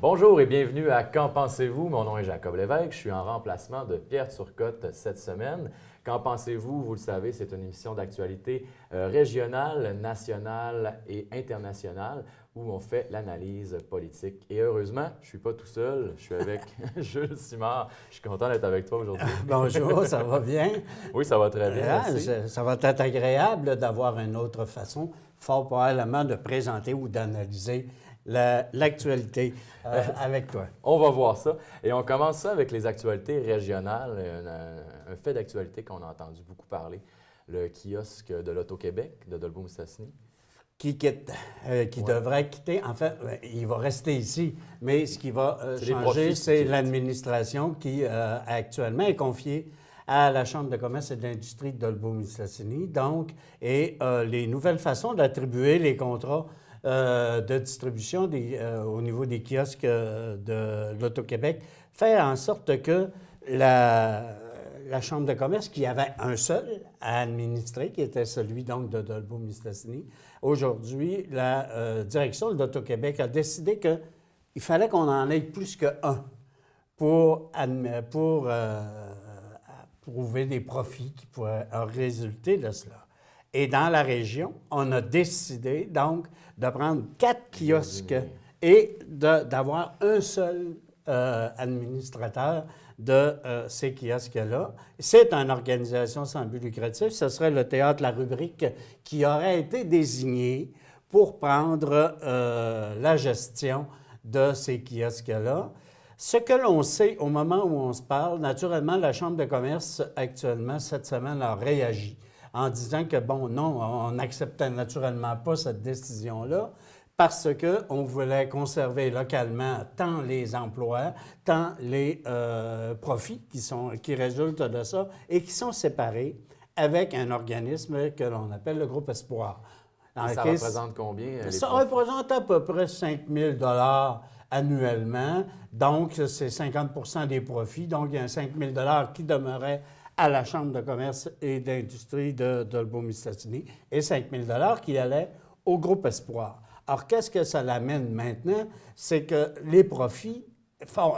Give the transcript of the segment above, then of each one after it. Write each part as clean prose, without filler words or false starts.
Bonjour et bienvenue à Qu'en pensez-vous? Mon nom est Jacob Lévesque, je suis en remplacement de Pierre Turcotte cette semaine. Qu'en pensez-vous? Vous le savez, c'est une émission d'actualité régionale, nationale et internationale où on fait l'analyse politique. Et heureusement, je ne suis pas tout seul, je suis avec Jules Simard. Je suis content d'être avec toi aujourd'hui. Bonjour, ça va bien? Oui, ça va très bien, merci. Ça va être agréable d'avoir une autre façon, fort probablement, de présenter ou d'analyser l'actualité avec toi. On va voir ça. Et on commence ça avec les actualités régionales. Un fait d'actualité qu'on a entendu beaucoup parler, le kiosque de l'Auto-Québec de Dolbeau-Mistassini. Qui quitte, qui devrait quitter. En fait, il va rester ici, mais ce qui va changer, c'est l'administration qui actuellement est confiée à la Chambre de commerce et d'industrie de Dolbeau-Mistassini. Donc, les nouvelles façons d'attribuer les contrats de distribution au niveau des kiosques de l'Auto-Québec fait en sorte que la Chambre de commerce, qui avait un seul à administrer, qui était celui donc de Dolbeau-Mistassini, aujourd'hui, la direction de l'Auto-Québec a décidé qu'il fallait qu'on en ait plus qu'un pour prouver des profits qui pourraient résulter de cela. Et dans la région, on a décidé donc de prendre 4 kiosques et d'avoir un seul administrateur de ces kiosques-là. C'est une organisation sans but lucratif. Ce serait le Théâtre La Rubrique qui aurait été désigné pour prendre la gestion de ces kiosques-là. Ce que l'on sait au moment où on se parle, naturellement, la Chambre de commerce actuellement, cette semaine, a réagi en disant que, bon, non, on n'acceptait naturellement pas cette décision-là parce qu'on voulait conserver localement tant les emplois, tant les profits qui résultent de ça et qui sont séparés avec un organisme que l'on appelle le Groupe Espoir. Ça représente combien? Ça représente à peu près 5 000 annuellement. Donc, c'est 50 des profits. Donc, il y a 5 000 qui demeurait à la Chambre de commerce et d'industrie de Dolbeau-Mistassini et 5 000 qui allaient au Groupe Espoir. Alors, qu'est-ce que ça l'amène maintenant? C'est que les profits,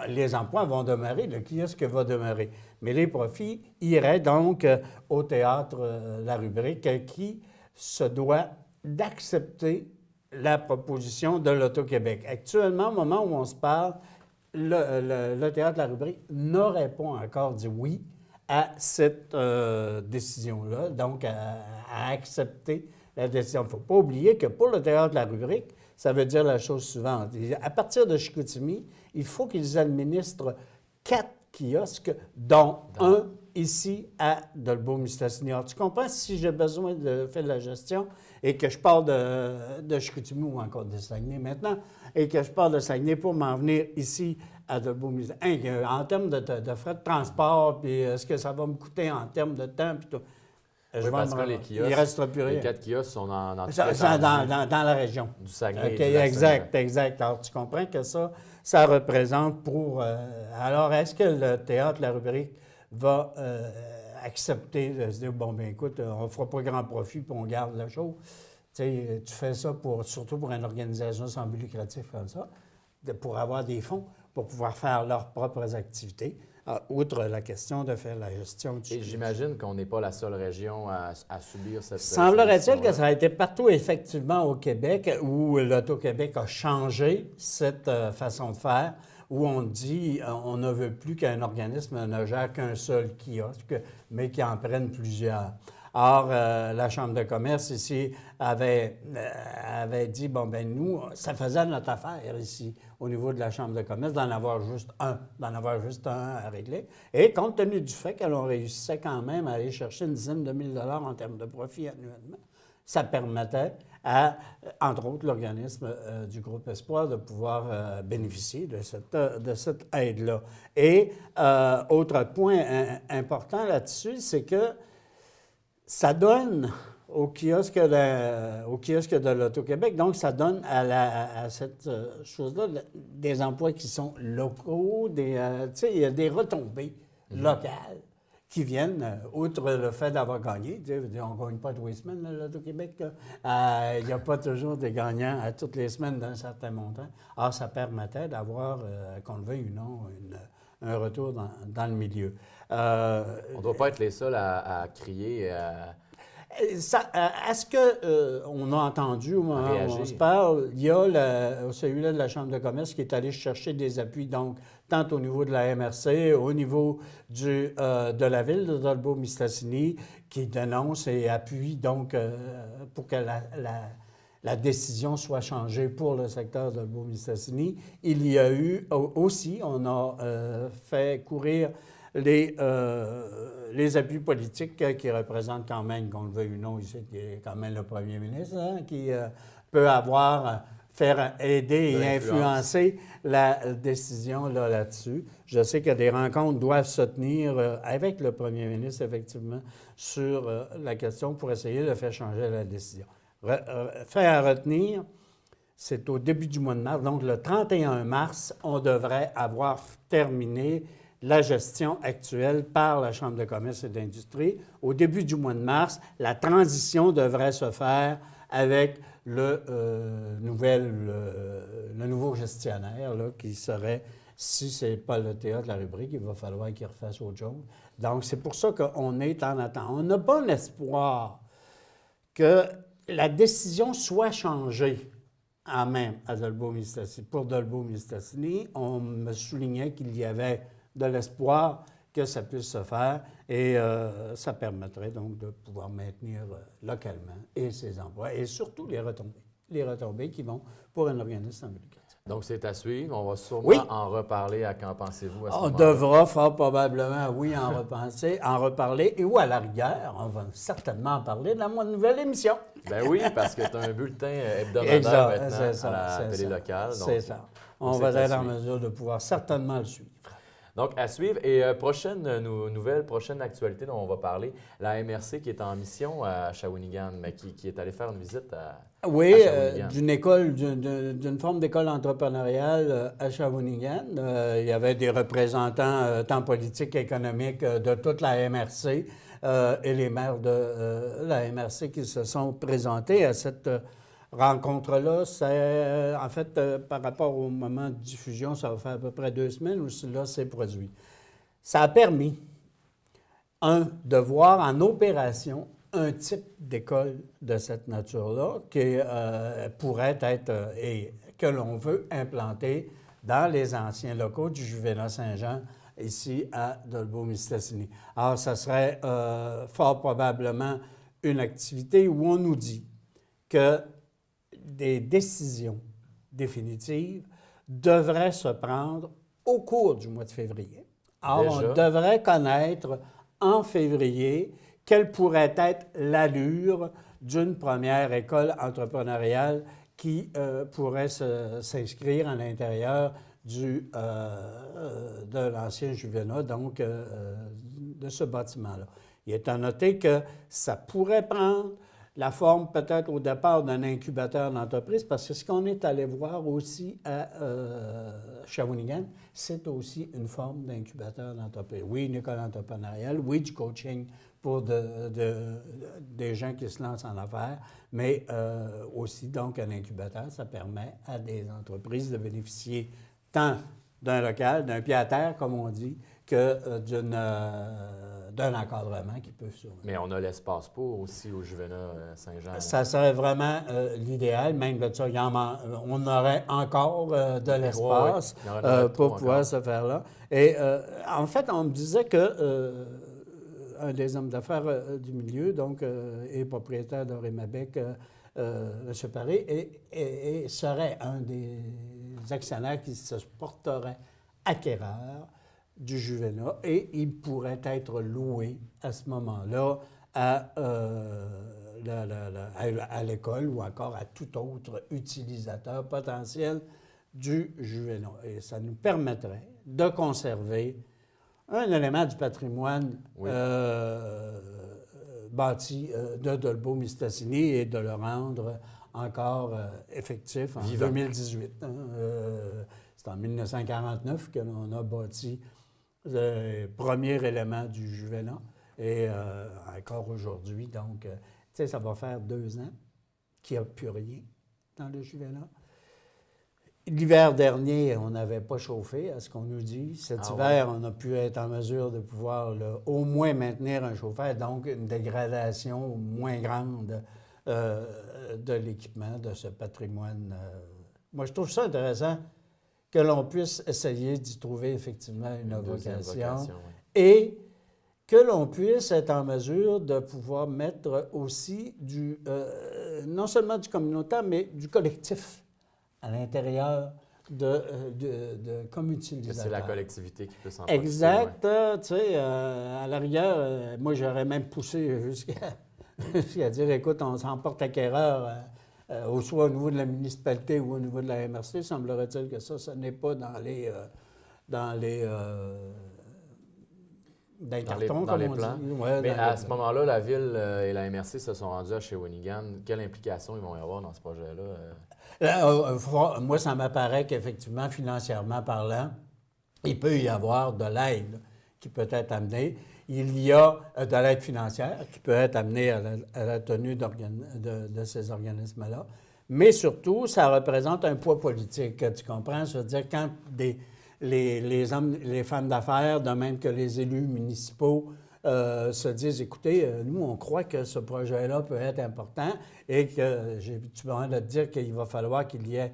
les emplois vont demeurer, le kiosque va demeurer, mais les profits iraient donc au Théâtre La Rubrique qui se doit d'accepter la proposition de l'Auto-Québec. Actuellement, au moment où on se parle, le Théâtre La Rubrique n'aurait pas encore dit oui à cette décision-là, donc à accepter la décision. Il ne faut pas oublier que pour le Théâtre de la Rubrique, ça veut dire la chose suivante. À partir de Chicoutimi, il faut qu'ils administrent 4 kiosques, dont un ici à Dolbeau-Mistassini. Alors, tu comprends, si j'ai besoin de faire de la gestion et que je pars de Chicoutimi ou encore de Saguenay maintenant, et que je pars de Saguenay pour m'en venir ici à Dolbeau-Mistassini, en termes de frais de transport, puis ce que ça va me coûter en termes de temps, puis tout. Oui, parce que les kiosques, il ne restera plus rien. Les 4 kiosques sont dans la région. Du Saguenay. Okay, exact. Alors, tu comprends que ça représente pour... alors, est-ce que le Théâtre La Rubrique va accepter de se dire, bon, bien écoute, on ne fera pas grand profit, puis on garde la chose? Tu fais ça surtout pour une organisation sans but lucratif comme ça, pour avoir des fonds, pour pouvoir faire leurs propres activités. Outre la question de faire la gestion du... Et j'imagine qu'on n'est pas la seule région à subir cette... Semblerait-il que ça a été partout, effectivement, au Québec, où l'Auto-Québec a changé cette façon de faire, où on dit on ne veut plus qu'un organisme ne gère qu'un seul kiosque, mais qui en prenne plusieurs. Or, la Chambre de commerce ici avait dit, bon, ben nous, ça faisait notre affaire ici, au niveau de la Chambre de commerce, d'en avoir juste un à régler. Et compte tenu du fait qu'elle réussissait quand même à aller chercher une dizaine de mille dollars en termes de profit annuellement, ça permettait à, entre autres, l'organisme du Groupe Espoir de pouvoir bénéficier de cette aide-là. Et autre point important là-dessus, c'est que ça donne au kiosque de l'Auto-Québec, donc ça donne à cette chose-là des emplois qui sont locaux, il y a des retombées locales qui viennent, outre le fait d'avoir gagné. Tu sais, on ne gagne pas tous les semaines, là, l'Auto-Québec. Il n'y a pas toujours des gagnants à toutes les semaines d'un certain montant. Alors, ça permettait d'avoir, qu'on le veuille ou non, un retour dans le milieu. On ne doit pas être les seuls à crier. Est-ce qu'on a entendu au moment où on se parle, il y a celui-là de la Chambre de commerce qui est allé chercher des appuis, donc tant au niveau de la MRC, au niveau de la ville de Dolbeau-Mistassini, qui dénonce et appuie donc pour que la décision soit changée pour le secteur de Dolbeau-Mistassini. Il y a eu aussi, on a fait courir les appuits politiques qui représentent quand même, qu'on le veuille ou non, ici, qui est quand même le premier ministre, hein, qui peut faire aider et influencer la décision là-dessus. Je sais que des rencontres doivent se tenir avec le premier ministre, effectivement, sur la question pour essayer de faire changer la décision. Fait à retenir, c'est au début du mois de mars, donc le 31 mars, on devrait avoir terminé la gestion actuelle par la Chambre de commerce et d'industrie. Au début du mois de mars, la transition devrait se faire avec le nouveau gestionnaire là, qui serait, si ce n'est pas le théâtre de la rubrique, il va falloir qu'il refasse autre chose. Donc, c'est pour ça qu'on est en attente. On n'a pas l'espoir que la décision soit changée en même à Dolbeau-Mistassini. Pour Dolbeau-Mistassini, on me soulignait qu'il y avait de l'espoir que ça puisse se faire et ça permettrait donc de pouvoir maintenir localement et ses emplois et surtout les retombées qui vont pour un organisme en éducation. Donc, c'est à suivre. On va sûrement en reparler à Qu'en pensez-vous à ce moment-là? On devra fort probablement, oui, en reparler et ou à la rigueur, on va certainement en parler dans ma nouvelle émission. Ben oui, parce que tu as un bulletin hebdomadaire maintenant à la télé locale. C'est ça. On va être en mesure de pouvoir certainement le suivre. Donc, à suivre. Et prochaine nouvelle, prochaine actualité dont on va parler, la MRC qui est en mission à Shawinigan, mais qui est allée faire une visite à Shawinigan. D'une forme d'école entrepreneuriale à Shawinigan. Il y avait des représentants tant politiques qu'économiques de toute la MRC et les maires de la MRC qui se sont présentés à cette rencontre-là. C'est, en fait, par rapport au moment de diffusion, ça va faire à peu près 2 semaines où cela s'est produit. Ça a permis, de voir en opération un type d'école de cette nature-là qui pourrait être et que l'on veut implanter dans les anciens locaux du Juvénat Saint-Jean, ici à Dolbeau-Mistassini. Alors, ça serait fort probablement une activité où on nous dit que des décisions définitives devraient se prendre au cours du mois de février. Alors, on devrait connaître en février quelle pourrait être l'allure d'une première école entrepreneuriale qui pourrait s'inscrire à l'intérieur de l'ancien Juvénat, donc de ce bâtiment-là. Il est à noter que ça pourrait prendre la forme peut-être au départ d'un incubateur d'entreprise, parce que ce qu'on est allé voir aussi à Shawinigan, c'est aussi une forme d'incubateur d'entreprise. Oui, une école entrepreneuriale, oui, du coaching pour des gens qui se lancent en affaires, mais aussi donc un incubateur, ça permet à des entreprises de bénéficier tant d'un local, d'un pied à terre, comme on dit, que d'un encadrement qui peut survenir. Mais on a l'espace pour aussi au Juvénat Saint-Jean. Ça serait vraiment l'idéal, même de ça, on aurait encore de l'espace pour pouvoir se faire là. Et en fait, on me disait que un des hommes d'affaires du milieu, donc, est propriétaire de Rémabec, M. Paré, et serait un des actionnaires qui se porterait acquéreur du Juvénat, et il pourrait être loué à ce moment-là à l'école ou encore à tout autre utilisateur potentiel du Juvénat. Et ça nous permettrait de conserver un élément du patrimoine bâti de Dolbeau-Mistassini et de le rendre encore effectif en 2018. C'est en 1949 que l'on a bâti premier élément du Juvena. Et encore aujourd'hui, donc, tu sais, ça va faire 2 ans qu'il n'y a plus rien dans le Juvena. L'hiver dernier, on n'avait pas chauffé, à ce qu'on nous dit. Cet hiver, on a pu être en mesure de pouvoir au moins maintenir un chauffage, donc une dégradation moins grande de l'équipement, de ce patrimoine. Moi, je trouve ça intéressant que l'on puisse essayer d'y trouver effectivement une vocation oui. et que l'on puisse être en mesure de pouvoir mettre aussi non seulement du communautaire, mais du collectif à l'intérieur comme utilisateur. C'est la collectivité qui peut s'en Exact. Ouais. Tu sais, à l'arrière, moi, j'aurais même poussé jusqu'à dire, écoute, on s'emporte acquéreur, soit au niveau de la municipalité ou au niveau de la MRC. Semblerait-il que ça n'est pas dans les cartons, dans les plans. Ouais, mais à ce moment-là, la Ville et la MRC se sont rendus à Shawinigan. Quelle implication ils vont y avoir dans ce projet-là? Moi, ça m'apparaît qu'effectivement, financièrement parlant, il peut y avoir de l'aide qui peut être amenée. Il y a de l'aide financière qui peut être amenée à la tenue de ces organismes-là. Mais surtout, ça représente un poids politique. Tu comprends? Je veux dire, quand les hommes, les femmes d'affaires, de même que les élus municipaux, se disent, écoutez, nous, on croit que ce projet-là peut être important et que, tu vas de te dire qu'il va falloir qu'il y ait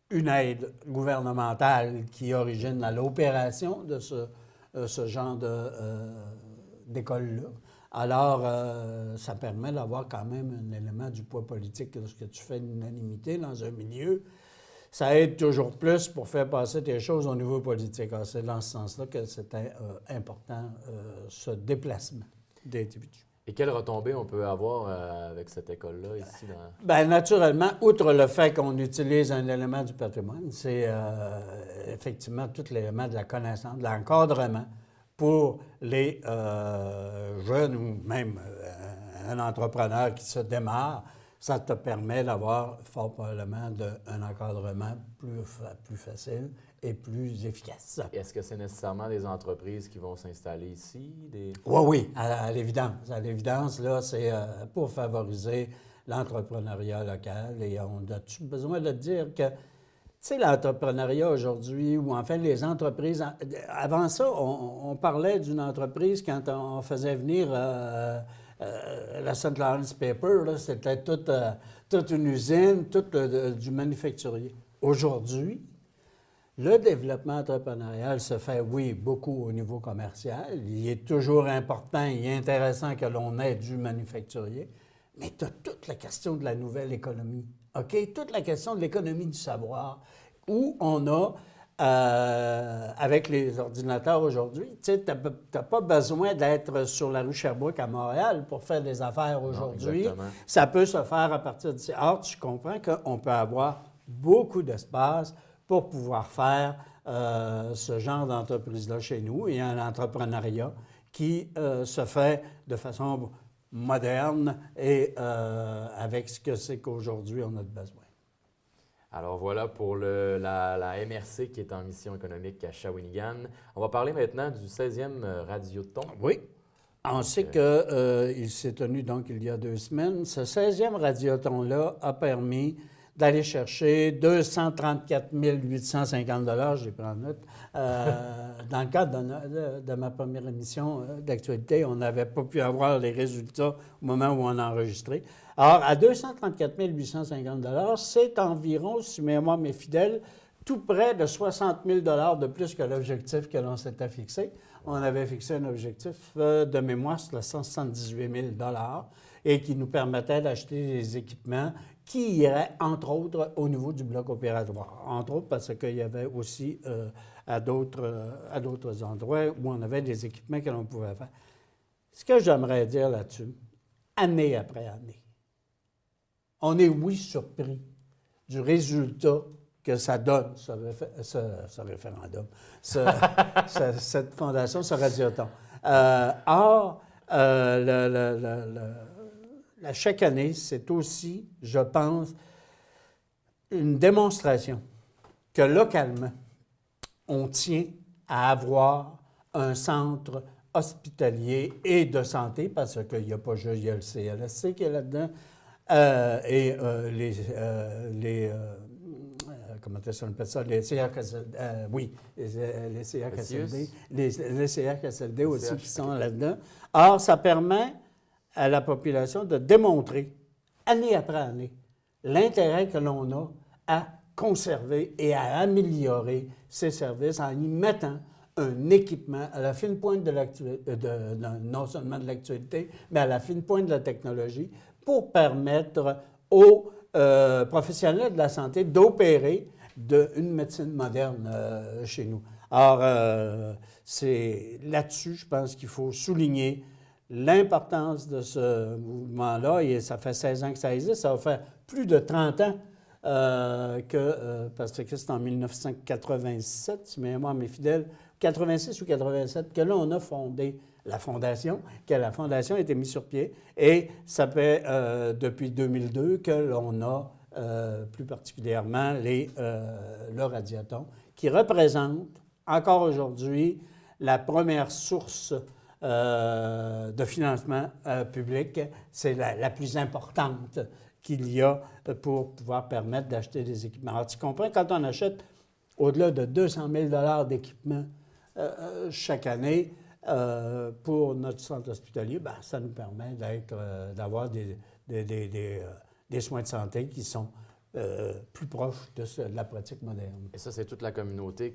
une aide gouvernementale qui origine à l'opération de ce genre d'école-là. Alors, ça permet d'avoir quand même un élément du poids politique lorsque tu fais une unanimité dans un milieu. Ça aide toujours plus pour faire passer tes choses au niveau politique. Alors, c'est dans ce sens-là que c'était important, ce déplacement d'individus. Et quelles retombées on peut avoir avec cette école-là ici? Bien, naturellement, outre le fait qu'on utilise un élément du patrimoine, c'est effectivement tout l'élément de la connaissance, de l'encadrement pour les jeunes ou même un entrepreneur qui se démarre. Ça te permet d'avoir fort probablement un encadrement plus facile et plus efficace. Est-ce que c'est nécessairement des entreprises qui vont s'installer ici? Oui, à l'évidence. À l'évidence, là, c'est pour favoriser l'entrepreneuriat local. Et on a-tu besoin de dire que, tu sais, l'entrepreneuriat aujourd'hui, ou enfin les entreprises... Avant ça, on parlait d'une entreprise quand on faisait venir... la St. Lawrence Paper, là, c'était toute une usine, tout du manufacturier. Aujourd'hui, le développement entrepreneurial se fait, oui, beaucoup au niveau commercial. Il est toujours important et intéressant que l'on ait du manufacturier, mais tu as toute la question de la nouvelle économie, OK? Toute la question de l'économie du savoir, où on a... avec les ordinateurs aujourd'hui, tu sais, tu n'as pas besoin d'être sur la rue Sherbrooke à Montréal pour faire des affaires aujourd'hui. Ça peut se faire à partir d'ici. Or, tu comprends qu'on peut avoir beaucoup d'espace pour pouvoir faire ce genre d'entreprise-là chez nous. Il y a un entrepreneuriat qui se fait de façon moderne et avec ce que c'est qu'aujourd'hui on a de besoin. Alors voilà pour la MRC qui est en mission économique à Shawinigan. On va parler maintenant du 16e Radioton. Oui. On sait qu'il s'est tenu donc il y a 2 semaines. Ce 16e Radioton-là a permis d'aller chercher 234 850 $, j'ai pris en note. Dans le cadre de ma première émission d'actualité, on n'avait pas pu avoir les résultats au moment où on a enregistré. Alors, à 234 850 $, c'est environ, si ma mémoire m'est fidèle, tout près de 60 000 $ de plus que l'objectif que l'on s'était fixé. On avait fixé un objectif de mémoire de 178 000 $ et qui nous permettait d'acheter des équipements qui iraient, entre autres, au niveau du bloc opératoire. Entre autres, parce qu'il y avait aussi à d'autres endroits où on avait des équipements que l'on pouvait faire. Ce que j'aimerais dire là-dessus, année après année, on est, oui, surpris du résultat que ça donne, ce référendum, cette fondation, ce Radioton. Or, chaque année, c'est aussi, je pense, une démonstration que localement, on tient à avoir un centre hospitalier et de santé, parce qu'il n'y a pas juste il y a le CLSC qui est là-dedans, comment ça s'appelle ça? Les CHSLD, oui, les CHSLD, les CHSLD aussi qui sont là-dedans. Or, ça permet à la population de démontrer, année après année, l'intérêt que l'on a à conserver et à améliorer ces services en y mettant un équipement à la fine pointe de l'actualité, non seulement de l'actualité, mais à la fine pointe de la technologie, pour permettre aux professionnels de la santé d'opérer une médecine moderne chez nous. Alors, c'est là-dessus, je pense qu'il faut souligner l'importance de ce mouvement-là. Et ça fait 16 ans que ça existe. Ça va faire plus de 30 ans parce que c'est en 1987, si mes mémoires m'est fidèle, 86 ou 87, que là, on a fondé la Fondation, que la Fondation a été mise sur pied. Et ça fait depuis 2002 que l'on a plus particulièrement le Radiaton, qui représente encore aujourd'hui la première source de financement public. C'est la plus importante qu'il y a pour pouvoir permettre d'acheter des équipements. Alors, tu comprends, quand on achète au-delà de 200 000 d'équipements chaque année pour notre centre hospitalier, bien, ça nous permet d'avoir des soins de santé qui sont plus proches de la pratique moderne. Et ça, c'est toute la communauté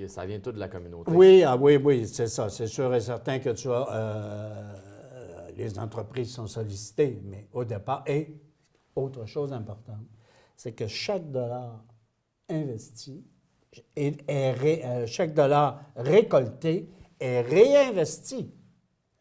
ça vient tout de la communauté. Oui, oui, c'est ça. C'est sûr et certain que tu as... les entreprises sont sollicitées, mais au départ, et autre chose importante, c'est que chaque dollar investi, chaque dollar récolté est réinvesti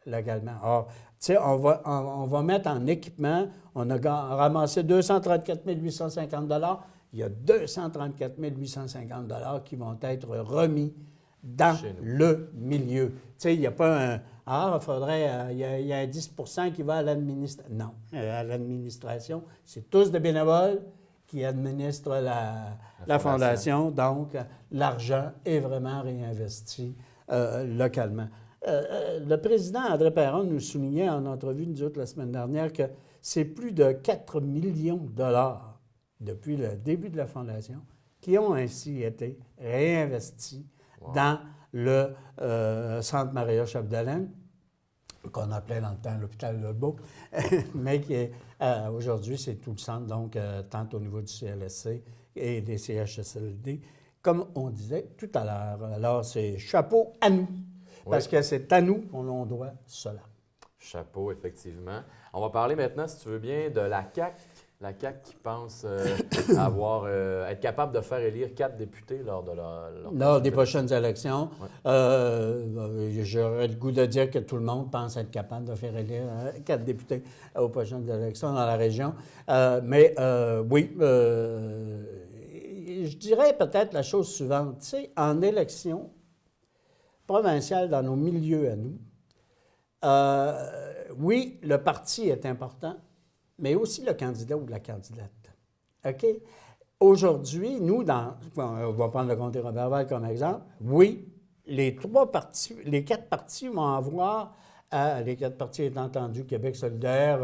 localement. Or, tu sais, on va mettre en équipement, on a ramassé 234 850 $. Il y a 234 850 $ qui vont être remis dans le milieu. Tu sais, il n'y a pas un... Ah, il faudrait... il y a un 10 % qui va à l'administration. Non, à l'administration. C'est tous des bénévoles qui administrent la fondation. Donc, l'argent est vraiment réinvesti localement. Le président André Perron nous soulignait en entrevue, nous autres, la semaine dernière, que c'est plus de 4 millions de dollars depuis le début de la fondation qui ont ainsi été réinvestis dans le centre Maria-Chapdelaine, qu'on appelait dans le temps l'hôpital Lebeau, mais qui est aujourd'hui, c'est tout le centre, donc tant au niveau du CLSC et des CHSLD, comme on disait tout à l'heure. Alors, c'est chapeau à nous, parce que c'est à nous qu'on doit cela. Chapeau, effectivement. On va parler maintenant, si tu veux bien, de la CAQ. La CAQ qui pense être capable de faire élire 4 députés lors des prochaines élections. Ouais. J'aurais le goût de dire que tout le monde pense être capable de faire élire 4 députés aux prochaines élections dans la région. Oui, je dirais peut-être la chose suivante. Tu sais, en élection provinciale dans nos milieux à nous, oui, le parti est important, mais aussi le candidat ou la candidate. OK? Aujourd'hui, nous, on va prendre le comté Roberval comme exemple, oui, les 4 partis vont avoir, les 4 partis étant entendus, Québec solidaire,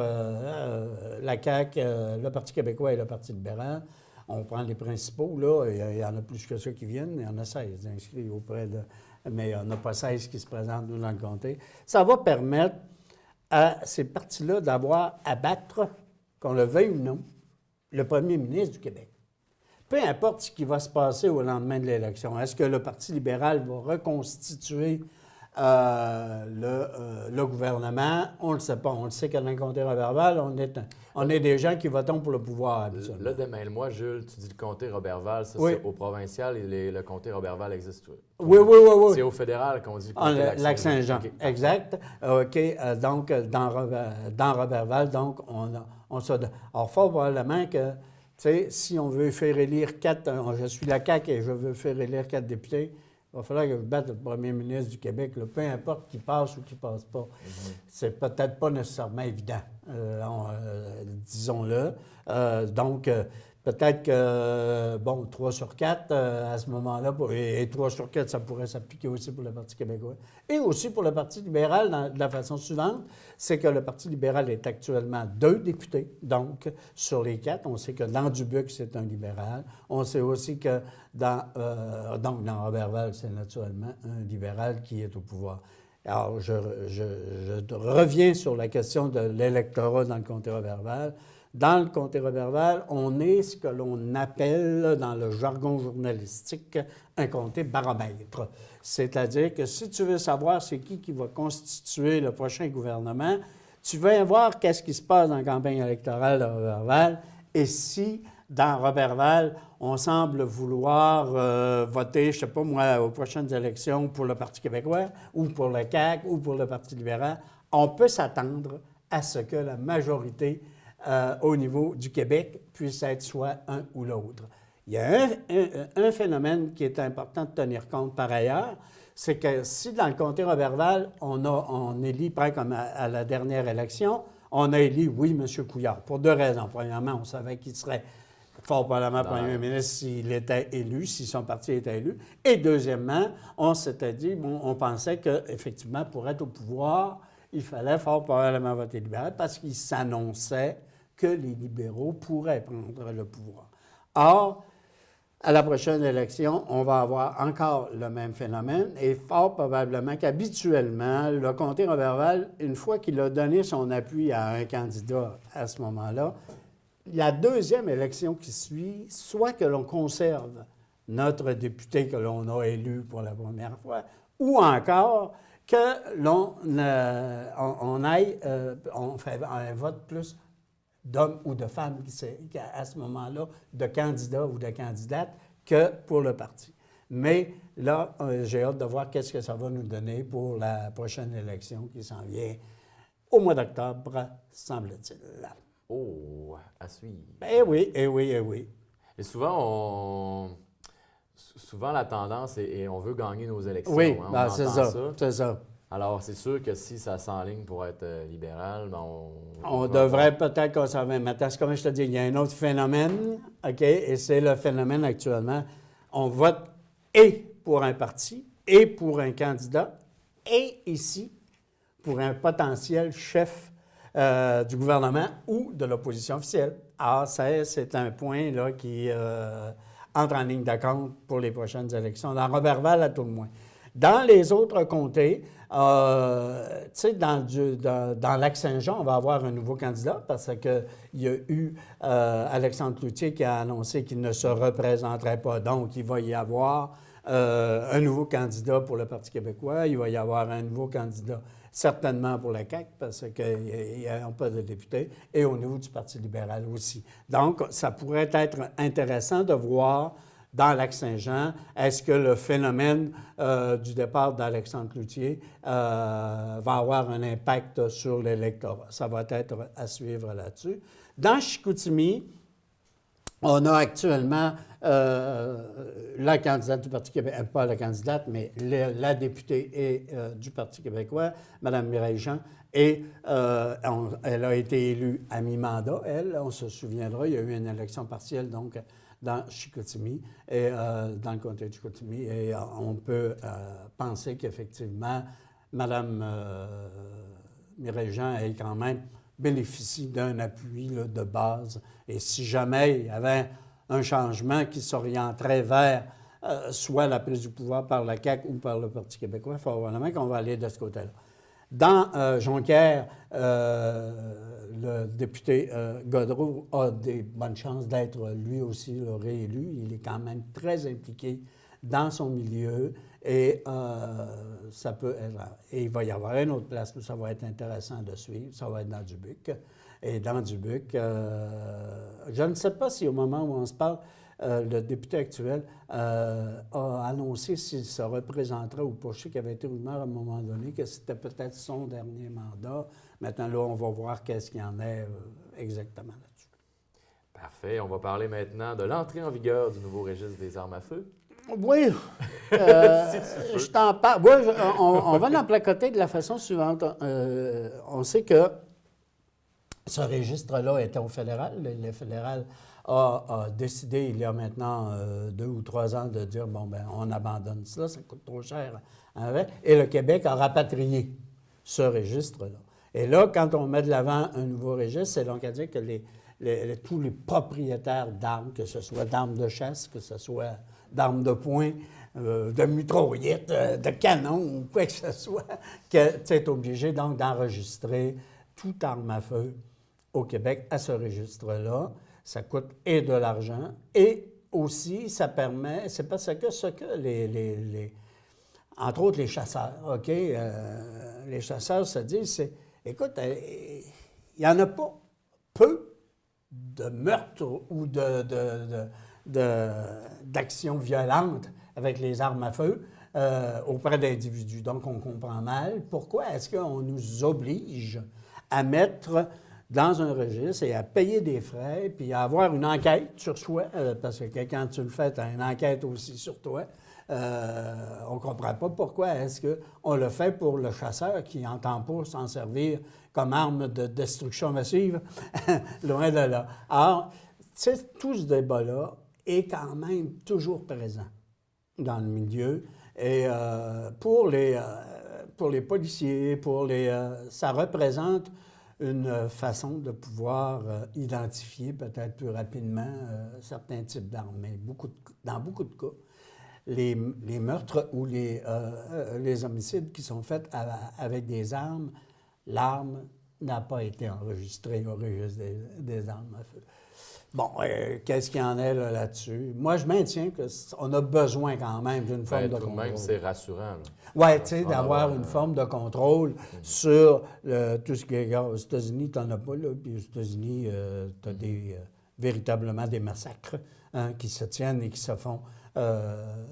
la CAQ, le Parti québécois et le Parti libéral, on prend les principaux, là, il y en a plus que ceux qui viennent, il y en a 16 inscrits auprès de... Mais il n'y en a pas 16 qui se présentent, nous, dans le comté. Ça va permettre à ces partis-là d'avoir à battre, qu'on le veuille ou non, le premier ministre du Québec. Peu importe ce qui va se passer au lendemain de l'élection. Est-ce que le Parti libéral va reconstituer le gouvernement? On ne le sait pas. On le sait qu'à le comté Roberval, on est des gens qui votons pour le pouvoir. Là, démêle-moi, Jules, tu dis le comté Roberval, ça c'est au provincial et le comté Roberval existe. Oui. C'est au fédéral qu'on dit le comté Lac-Saint-Jean. Okay. Exact. OK. Donc, dans Roberval, donc, on se... Alors, fort probablement que, tu sais, si on veut faire élire 4... Je suis la CAQ et je veux faire élire 4 députés, il va falloir que je batte le premier ministre du Québec, là, peu importe qui passe ou qui ne passe pas. Mm-hmm. C'est peut-être pas nécessairement évident, disons-le. Donc, Peut-être que, 3 sur 4, à ce moment-là, et 3 sur 4, ça pourrait s'appliquer aussi pour le Parti québécois. Et aussi pour le Parti libéral, de la façon suivante, c'est que le Parti libéral est actuellement 2 députés. Donc, sur les 4, on sait que dans Dubuc, c'est un libéral. On sait aussi que dans Roberval, c'est naturellement un libéral qui est au pouvoir. Alors, je reviens sur la question de l'électorat dans le comté Roberval. Dans le comté Roberval, on est ce que l'on appelle, dans le jargon journalistique, un comté baromètre. C'est-à-dire que si tu veux savoir c'est qui va constituer le prochain gouvernement, tu vas voir qu'est-ce qui se passe dans la campagne électorale de Roberval. Et si, dans Roberval, on semble vouloir voter, je ne sais pas moi, aux prochaines élections pour le Parti québécois, ou pour le CAQ, ou pour le Parti libéral, on peut s'attendre à ce que la majorité au niveau du Québec puisse être soit un ou l'autre. Il y a un phénomène qui est important de tenir compte par ailleurs, c'est que si dans le comté Roberval, on élit, près comme à la dernière élection, on a élu, oui, M. Couillard, pour 2 raisons. Premièrement, on savait qu'il serait fort probablement premier ministre s'il était élu, si son parti était élu. Et deuxièmement, on s'était dit, on pensait qu'effectivement, pour être au pouvoir, il fallait fort probablement voter libéral parce qu'il s'annonçait que les libéraux pourraient prendre le pouvoir. Or, à la prochaine élection, on va avoir encore le même phénomène et fort probablement qu'habituellement, le comté Roberval, une fois qu'il a donné son appui à un candidat à ce moment-là, la deuxième élection qui suit, soit que l'on conserve notre député que l'on a élu pour la première fois, ou encore que on fait un vote plus d'hommes ou de femmes à ce moment-là, de candidats ou de candidates, que pour le parti. Mais là, j'ai hâte de voir qu'est-ce que ça va nous donner pour la prochaine élection qui s'en vient au mois d'octobre, semble-t-il. Oh, à suivre. Eh oui, eh oui, eh oui. Et souvent, la tendance est on veut gagner nos élections. Oui, hein, c'est ça. Alors, c'est sûr que si ça s'enligne pour être libéral, on devrait peut-être conserver. Maintenant, comme je te dis, il y a un autre phénomène, OK, et c'est le phénomène actuellement. On vote et pour un parti, et pour un candidat, et ici, pour un potentiel chef du gouvernement ou de l'opposition officielle. Alors, c'est un point là, qui entre en ligne de compte pour les prochaines élections, dans Roberval à tout le moins. Dans les autres comtés, tu sais, dans Lac-Saint-Jean, on va avoir un nouveau candidat parce qu'il y a eu Alexandre Cloutier qui a annoncé qu'il ne se représenterait pas. Donc, il va y avoir un nouveau candidat pour le Parti québécois. Il va y avoir un nouveau candidat certainement pour la CAQ parce qu'ils n'ont pas de député, et au niveau du Parti libéral aussi. Donc, ça pourrait être intéressant de voir dans Lac-Saint-Jean, est-ce que le phénomène du départ d'Alexandre Cloutier va avoir un impact sur l'électorat? Ça va être à suivre là-dessus. Dans Chicoutimi, on a actuellement la candidate du Parti québécois, pas la candidate, mais la députée du Parti québécois, Mme Mireille Jean, et elle a été élue à mi-mandat. Elle, on se souviendra, il y a eu une élection partielle, donc, dans Chicoutimi, et dans le comté de Chicoutimi, et on peut penser qu'effectivement, Mme Mireille Jean, elle, quand même, bénéficie d'un appui là, de base. Et si jamais il y avait un changement qui s'orienterait vers soit la prise du pouvoir par la CAQ ou par le Parti québécois, il faut probablement qu'on va aller de ce côté-là. Dans Jonquière, le député Godreau a des bonnes chances d'être lui aussi réélu. Il est quand même très impliqué dans son milieu et ça peut être... Et il va y avoir une autre place où ça va être intéressant de suivre, ça va être dans Dubuc. Et dans Dubuc, je ne sais pas si au moment où on se parle, le député actuel a annoncé s'il se représenterait ou pas. Je sais qu'il avait été rumeur à un moment donné que c'était peut-être son dernier mandat. Maintenant, là, on va voir qu'est-ce qu'il y en est exactement là-dessus. Parfait. On va parler maintenant de l'entrée en vigueur du nouveau registre des armes à feu. Oui, Si je t'en parle. Oui, on va l'emplacoter de la façon suivante. On sait que ce registre-là était au fédéral. Le fédéral a décidé, il y a maintenant 2 ou 3 ans, de dire, bon, ben on abandonne cela, ça coûte trop cher. Et le Québec a rapatrié ce registre-là. Et là, quand on met de l'avant un nouveau registre, c'est donc à dire que tous les propriétaires d'armes, que ce soit d'armes de chasse, que ce soit d'armes de poing, de mitraillettes, de canons ou quoi que ce soit, que tu es obligé donc d'enregistrer toute arme à feu au Québec à ce registre-là. Ça coûte et de l'argent et aussi ça permet, c'est parce que ce que entre autres les chasseurs, OK, les chasseurs se disent, c'est, écoute, il n'y en a pas peu de meurtres ou d'actions violentes avec les armes à feu auprès d'individus. Donc, on comprend mal pourquoi est-ce qu'on nous oblige à mettre dans un registre et à payer des frais, puis à avoir une enquête sur soi, parce que quand tu le fais, tu as une enquête aussi sur toi. On ne comprend pas pourquoi est-ce qu'on le fait pour le chasseur qui n'entend pas s'en servir comme arme de destruction massive, loin de là. Alors, tout ce débat-là est quand même toujours présent dans le milieu. Et pour les policiers, ça représente une façon de pouvoir identifier peut-être plus rapidement certains types d'armes. Mais dans beaucoup de cas, les meurtres ou les homicides qui sont faits avec des armes, l'arme n'a pas été enregistrée au registre des armes à feu. Bon, qu'est-ce qu'il y en a là-dessus? Moi, je maintiens qu'on a besoin quand même d'une forme de contrôle. Même, c'est rassurant. Oui, tu sais, d'avoir une forme de contrôle sur tout ce qui est... Aux États-Unis, tu n'en as pas, là. Puis aux États-Unis, tu as véritablement des massacres qui se tiennent et qui se font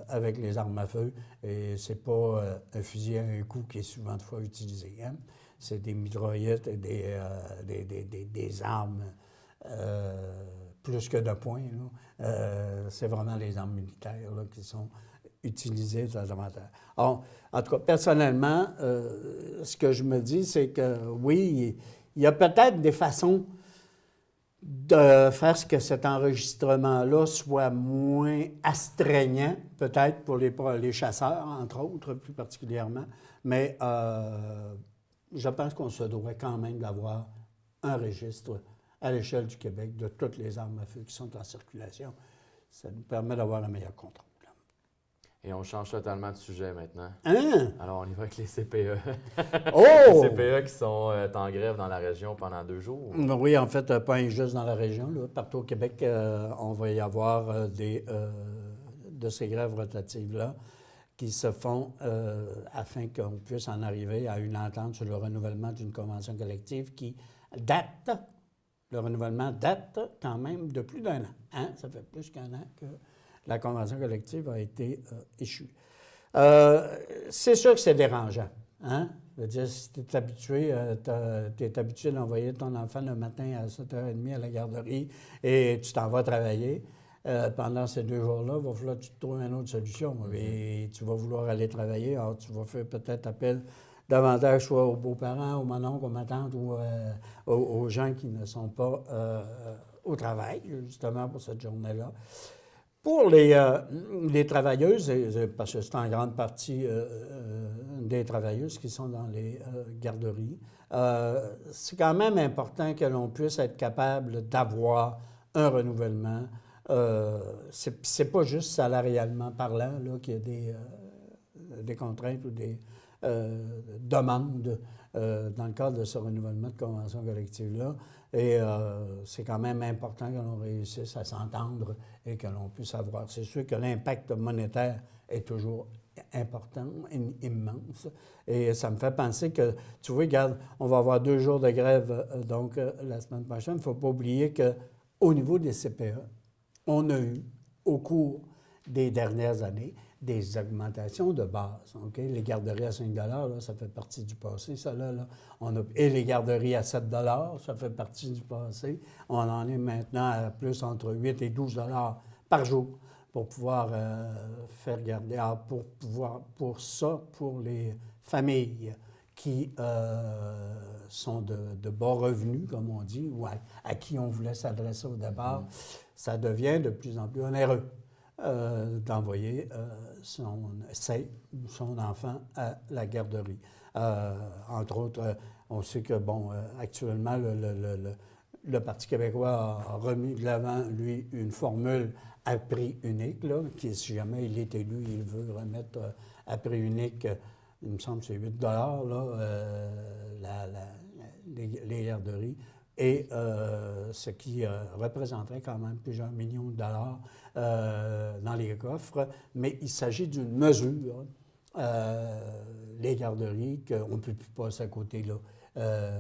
avec les armes à feu. Et c'est pas un fusil à un coup qui est souvent de fois utilisé. Hein? C'est des mitraillettes et des armes plus que de poing. C'est vraiment les armes militaires là, qui sont utilisées davantage. En tout cas, personnellement, ce que je me dis, c'est que oui, il y a peut-être des façons de faire ce que cet enregistrement-là soit moins astreignant, peut-être pour les chasseurs, entre autres, plus particulièrement, mais je pense qu'on se doit quand même d'avoir un registre à l'échelle du Québec de toutes les armes à feu qui sont en circulation. Ça nous permet d'avoir un meilleur contrôle. Et on change totalement de sujet maintenant. Hein? Alors, on y va avec les CPE. Oh! Les CPE qui sont en grève dans la région pendant 2 jours. Oui, en fait, pas juste dans la région. Là. Partout au Québec, on va y avoir de ces grèves rotatives-là qui se font afin qu'on puisse en arriver à une entente sur le renouvellement d'une convention collective qui date, le renouvellement date quand même de plus d'1 an. Hein? Ça fait plus qu'1 an que la convention collective a été échue. C'est sûr que c'est dérangeant. Hein? Je veux dire, si tu es habitué d'envoyer ton enfant le matin à 7h30 à la garderie et tu t'en vas travailler, pendant ces 2 jours-là, il va falloir que tu trouves une autre solution. Et tu vas vouloir aller travailler, alors tu vas faire peut-être appel davantage soit aux beaux-parents, aux mononcles, aux matantes ou aux gens qui ne sont pas au travail, justement, pour cette journée-là. Pour les travailleuses, parce que c'est en grande partie des travailleuses qui sont dans les garderies, c'est quand même important que l'on puisse être capable d'avoir un renouvellement. C'est pas juste salarialement parlant là, qu'il y a des contraintes ou des demandes dans le cadre de ce renouvellement de convention collective-là. Et c'est quand même important que l'on réussisse à s'entendre et que l'on puisse avoir. C'est sûr que l'impact monétaire est toujours important, immense. Et ça me fait penser que, tu vois, regarde, on va avoir 2 jours de grève donc la semaine prochaine. Il ne faut pas oublier qu'au niveau des CPE, on a eu, au cours des dernières années, des augmentations de base. Okay? Les garderies à 5 là, ça fait partie du passé, ça là. Et les garderies à 7 ça fait partie du passé. On en est maintenant à plus entre 8 et 12 par jour pour pouvoir faire garder. Alors, pour les familles qui sont de bas revenus, comme on dit, ou à qui on voulait s'adresser au départ, ça devient de plus en plus onéreux d'envoyer son enfant à la garderie. Entre autres, on sait que, actuellement, le Parti québécois a remis de l'avant, lui, une formule à prix unique, là, qui, si jamais il est élu, il veut remettre à prix unique, il me semble que c'est 8 là, les garderies, et ce qui représenterait quand même plusieurs millions de dollars dans les coffres. Mais il s'agit d'une mesure, les garderies, qu'on ne peut plus passer à côté là.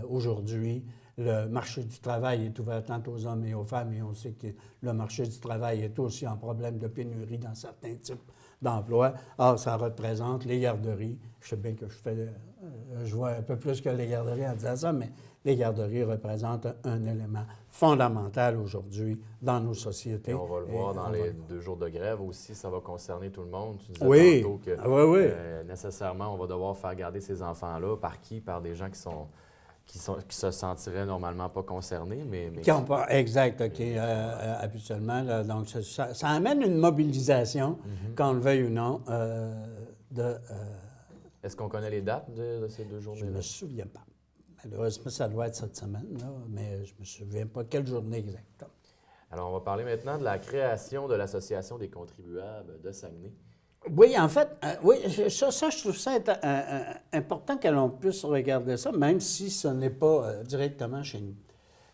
Aujourd'hui, le marché du travail est ouvert tant aux hommes et aux femmes, et on sait que le marché du travail est aussi en problème de pénurie dans certains types d'emplois. Or, ça représente les garderies. Je sais bien que je vois un peu plus que les garderies en disant ça, mais les garderies représentent un élément fondamental aujourd'hui dans nos sociétés. Et on va le voir dans les 2 jours de grève aussi, ça va concerner tout le monde. Tu disais tantôt que nécessairement, on va devoir faire garder ces enfants-là. Par qui? Par des gens qui se sentiraient normalement pas concernés, mais qui n'ont pas, exact, OK, habituellement. Là, donc, ça amène une mobilisation, qu'on le veuille ou non, Est-ce qu'on connaît les dates de ces 2 journées-là? Je ne me souviens pas. Malheureusement, ça doit être cette semaine, là, mais je ne me souviens pas quelle journée exacte. Alors, on va parler maintenant de la création de l'Association des contribuables de Saguenay. Oui, en fait, je trouve ça important que l'on puisse regarder ça, même si ce n'est pas directement chez nous.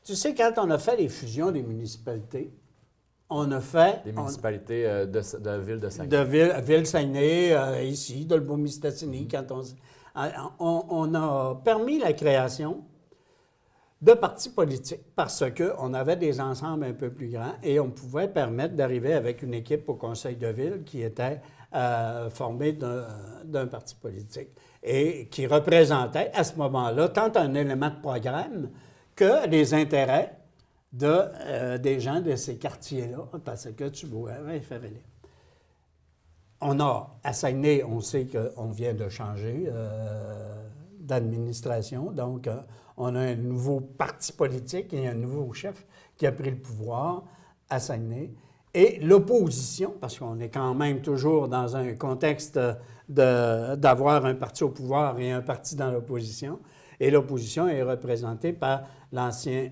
Tu sais, quand on a fait les fusions des municipalités, on a fait... Des municipalités de la ville de Saguenay. De Ville-Saguenay, ici, de Dolbeau-Mistassini, quand on a permis la création de partis politiques parce qu'on avait des ensembles un peu plus grands et on pouvait permettre d'arriver avec une équipe au conseil de ville qui était formée d'un parti politique et qui représentait à ce moment-là tant un élément de programme que les intérêts des gens de ces quartiers-là, parce que tu vois, faire élire. On a, à Saguenay, on sait qu'on vient de changer d'administration, donc on a un nouveau parti politique et un nouveau chef qui a pris le pouvoir à Saguenay. Et l'opposition, parce qu'on est quand même toujours dans un contexte d'avoir un parti au pouvoir et un parti dans l'opposition, et l'opposition est représentée par l'ancien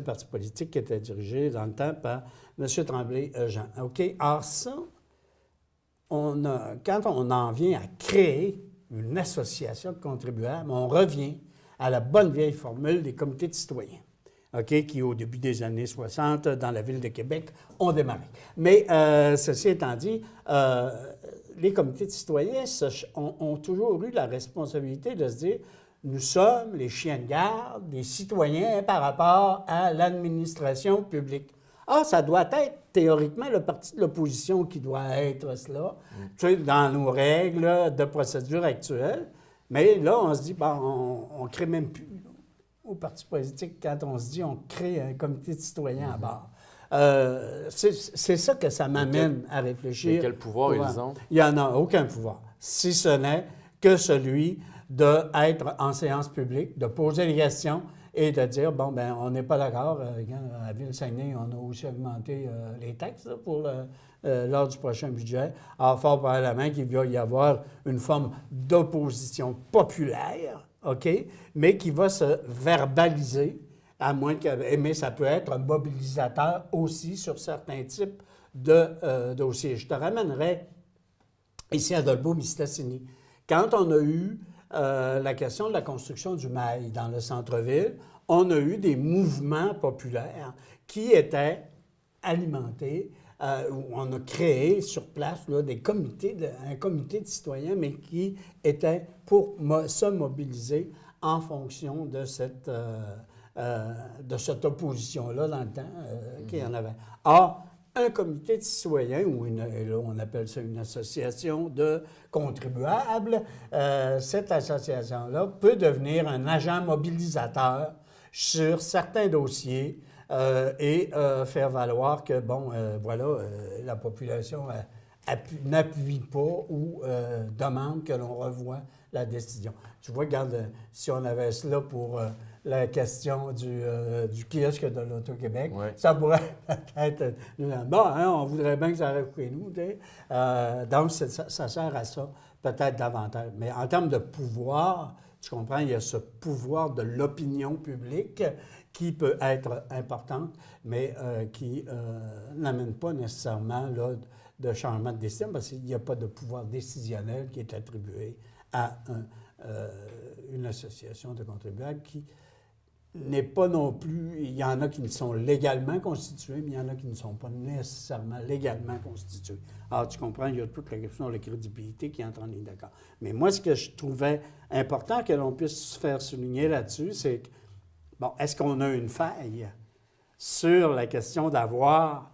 parti politique qui était dirigé dans le temps par M. Tremblay-Jean. OK? Or, ça, quand on en vient à créer une association de contribuables, on revient à la bonne vieille formule des comités de citoyens, OK, qui, au début des années 60, dans la ville de Québec, ont démarré. Mais, ceci étant dit, les comités de citoyens ont toujours eu la responsabilité de se dire « Nous sommes les chiens de garde des citoyens par rapport à l'administration publique. » Ah, ça doit être théoriquement le parti de l'opposition qui doit être cela, tu sais, dans nos règles de procédure actuelles. Mais là, on se dit, on ne crée même plus au parti politique quand on se dit on crée un comité de citoyens à bord. C'est ça que ça m'amène à réfléchir. Et quel pouvoir ils ont? Il n'y en a aucun pouvoir, si ce n'est que celui d'être en séance publique, de poser des questions et de dire, on n'est pas d'accord. À Ville-Saguenay, on a aussi augmenté les taxes lors du prochain budget. Alors, fort probablement qu'il va y avoir une forme d'opposition populaire, OK, mais qui va se verbaliser, à moins que... Mais ça peut être un mobilisateur aussi sur certains types de dossiers. Je te ramènerai ici à Dolbeau-Mistassini. Quand on a eu la question de la construction du mail dans le centre-ville, on a eu des mouvements populaires qui étaient alimentés, où on a créé sur place là, un comité de citoyens, mais qui était pour se mobiliser en fonction de cette opposition-là dans le temps qu'il y en avait. Or, un comité de citoyens, ou là, on appelle ça une association de contribuables, cette association-là peut devenir un agent mobilisateur sur certains dossiers et faire valoir que, la population n'appuie pas ou demande que l'on revoie la décision. Tu vois, regarde, si on avait cela pour la question du kiosque de l'Auto-Québec, ça pourrait peut-être... Bon, hein, on voudrait bien que ça arrive chez nous, tu sais. Donc, ça sert à ça, peut-être davantage. Mais en termes de pouvoir, tu comprends, il y a ce pouvoir de l'opinion publique qui peut être importante, mais qui n'amène pas nécessairement là, de changement de décision, parce qu'il n'y a pas de pouvoir décisionnel qui est attribué à une association de contribuables qui n'est pas non plus... Il y en a qui sont légalement constitués, mais il y en a qui ne sont pas nécessairement légalement constitués. Alors, tu comprends, il y a toute la question de la crédibilité qui entre en ligne d'accord. Mais moi, ce que je trouvais important que l'on puisse se faire souligner là-dessus, c'est que, bon, est-ce qu'on a une faille sur la question d'avoir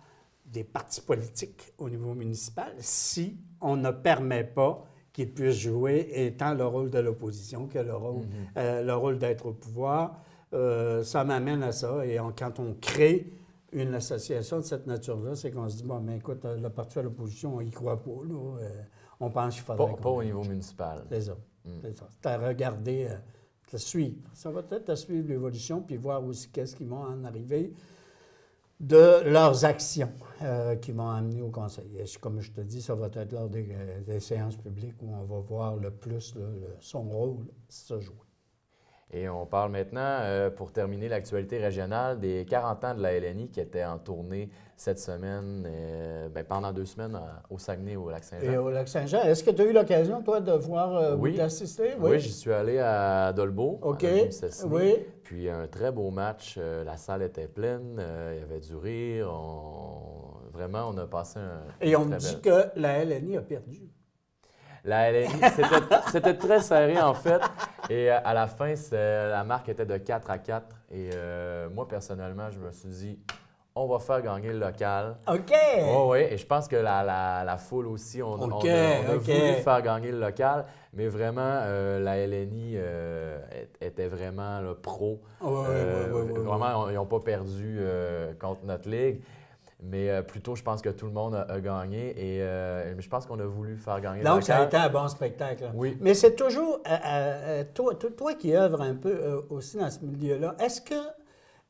des partis politiques au niveau municipal si on ne permet pas qu'ils puissent jouer étant le rôle de l'opposition que le rôle d'être au pouvoir? Ça m'amène à ça. Et quand on crée une association de cette nature-là, c'est qu'on se dit, bon, mais écoute, le parti à l'opposition, on n'y croit pas. Là. On pense qu'il faudrait... Pas au niveau municipal. C'est ça. C'est ça. C'est à regarder, à suivre. Ça va être à suivre l'évolution, puis voir aussi qu'est-ce qui vont en arriver de leurs actions qui vont amener au Conseil. Et comme je te dis, ça va être lors des séances publiques où on va voir le plus son rôle se jouer. Et on parle maintenant, pour terminer l'actualité régionale, des 40 ans de la LNI qui étaient en tournée cette semaine, pendant 2 semaines au Saguenay, au Lac-Saint-Jean. Et au Lac-Saint-Jean. Est-ce que tu as eu l'occasion, toi, de voir ou d'assister? Oui, j'y suis allé à Dolbeau, OK. Oui. Puis un très beau match. La salle était pleine, il y avait du rire. Vraiment, on a passé un... Et on me dit que la LNI a perdu. La LNI, c'était très serré, en fait. Et à la fin, la marque était de 4-4. Et moi, personnellement, je me suis dit, on va faire gagner le local. OK! Oui. Et je pense que la foule aussi, on a voulu faire gagner le local. Mais vraiment, la LNI était vraiment là, pro. Vraiment, ils n'ont pas perdu contre notre ligue. Mais plutôt, je pense que tout le monde a gagné et je pense qu'on a voulu faire gagner le local. Donc, ça a été un bon spectacle. Oui. Mais c'est toujours, toi qui œuvres un peu aussi dans ce milieu-là, est-ce que,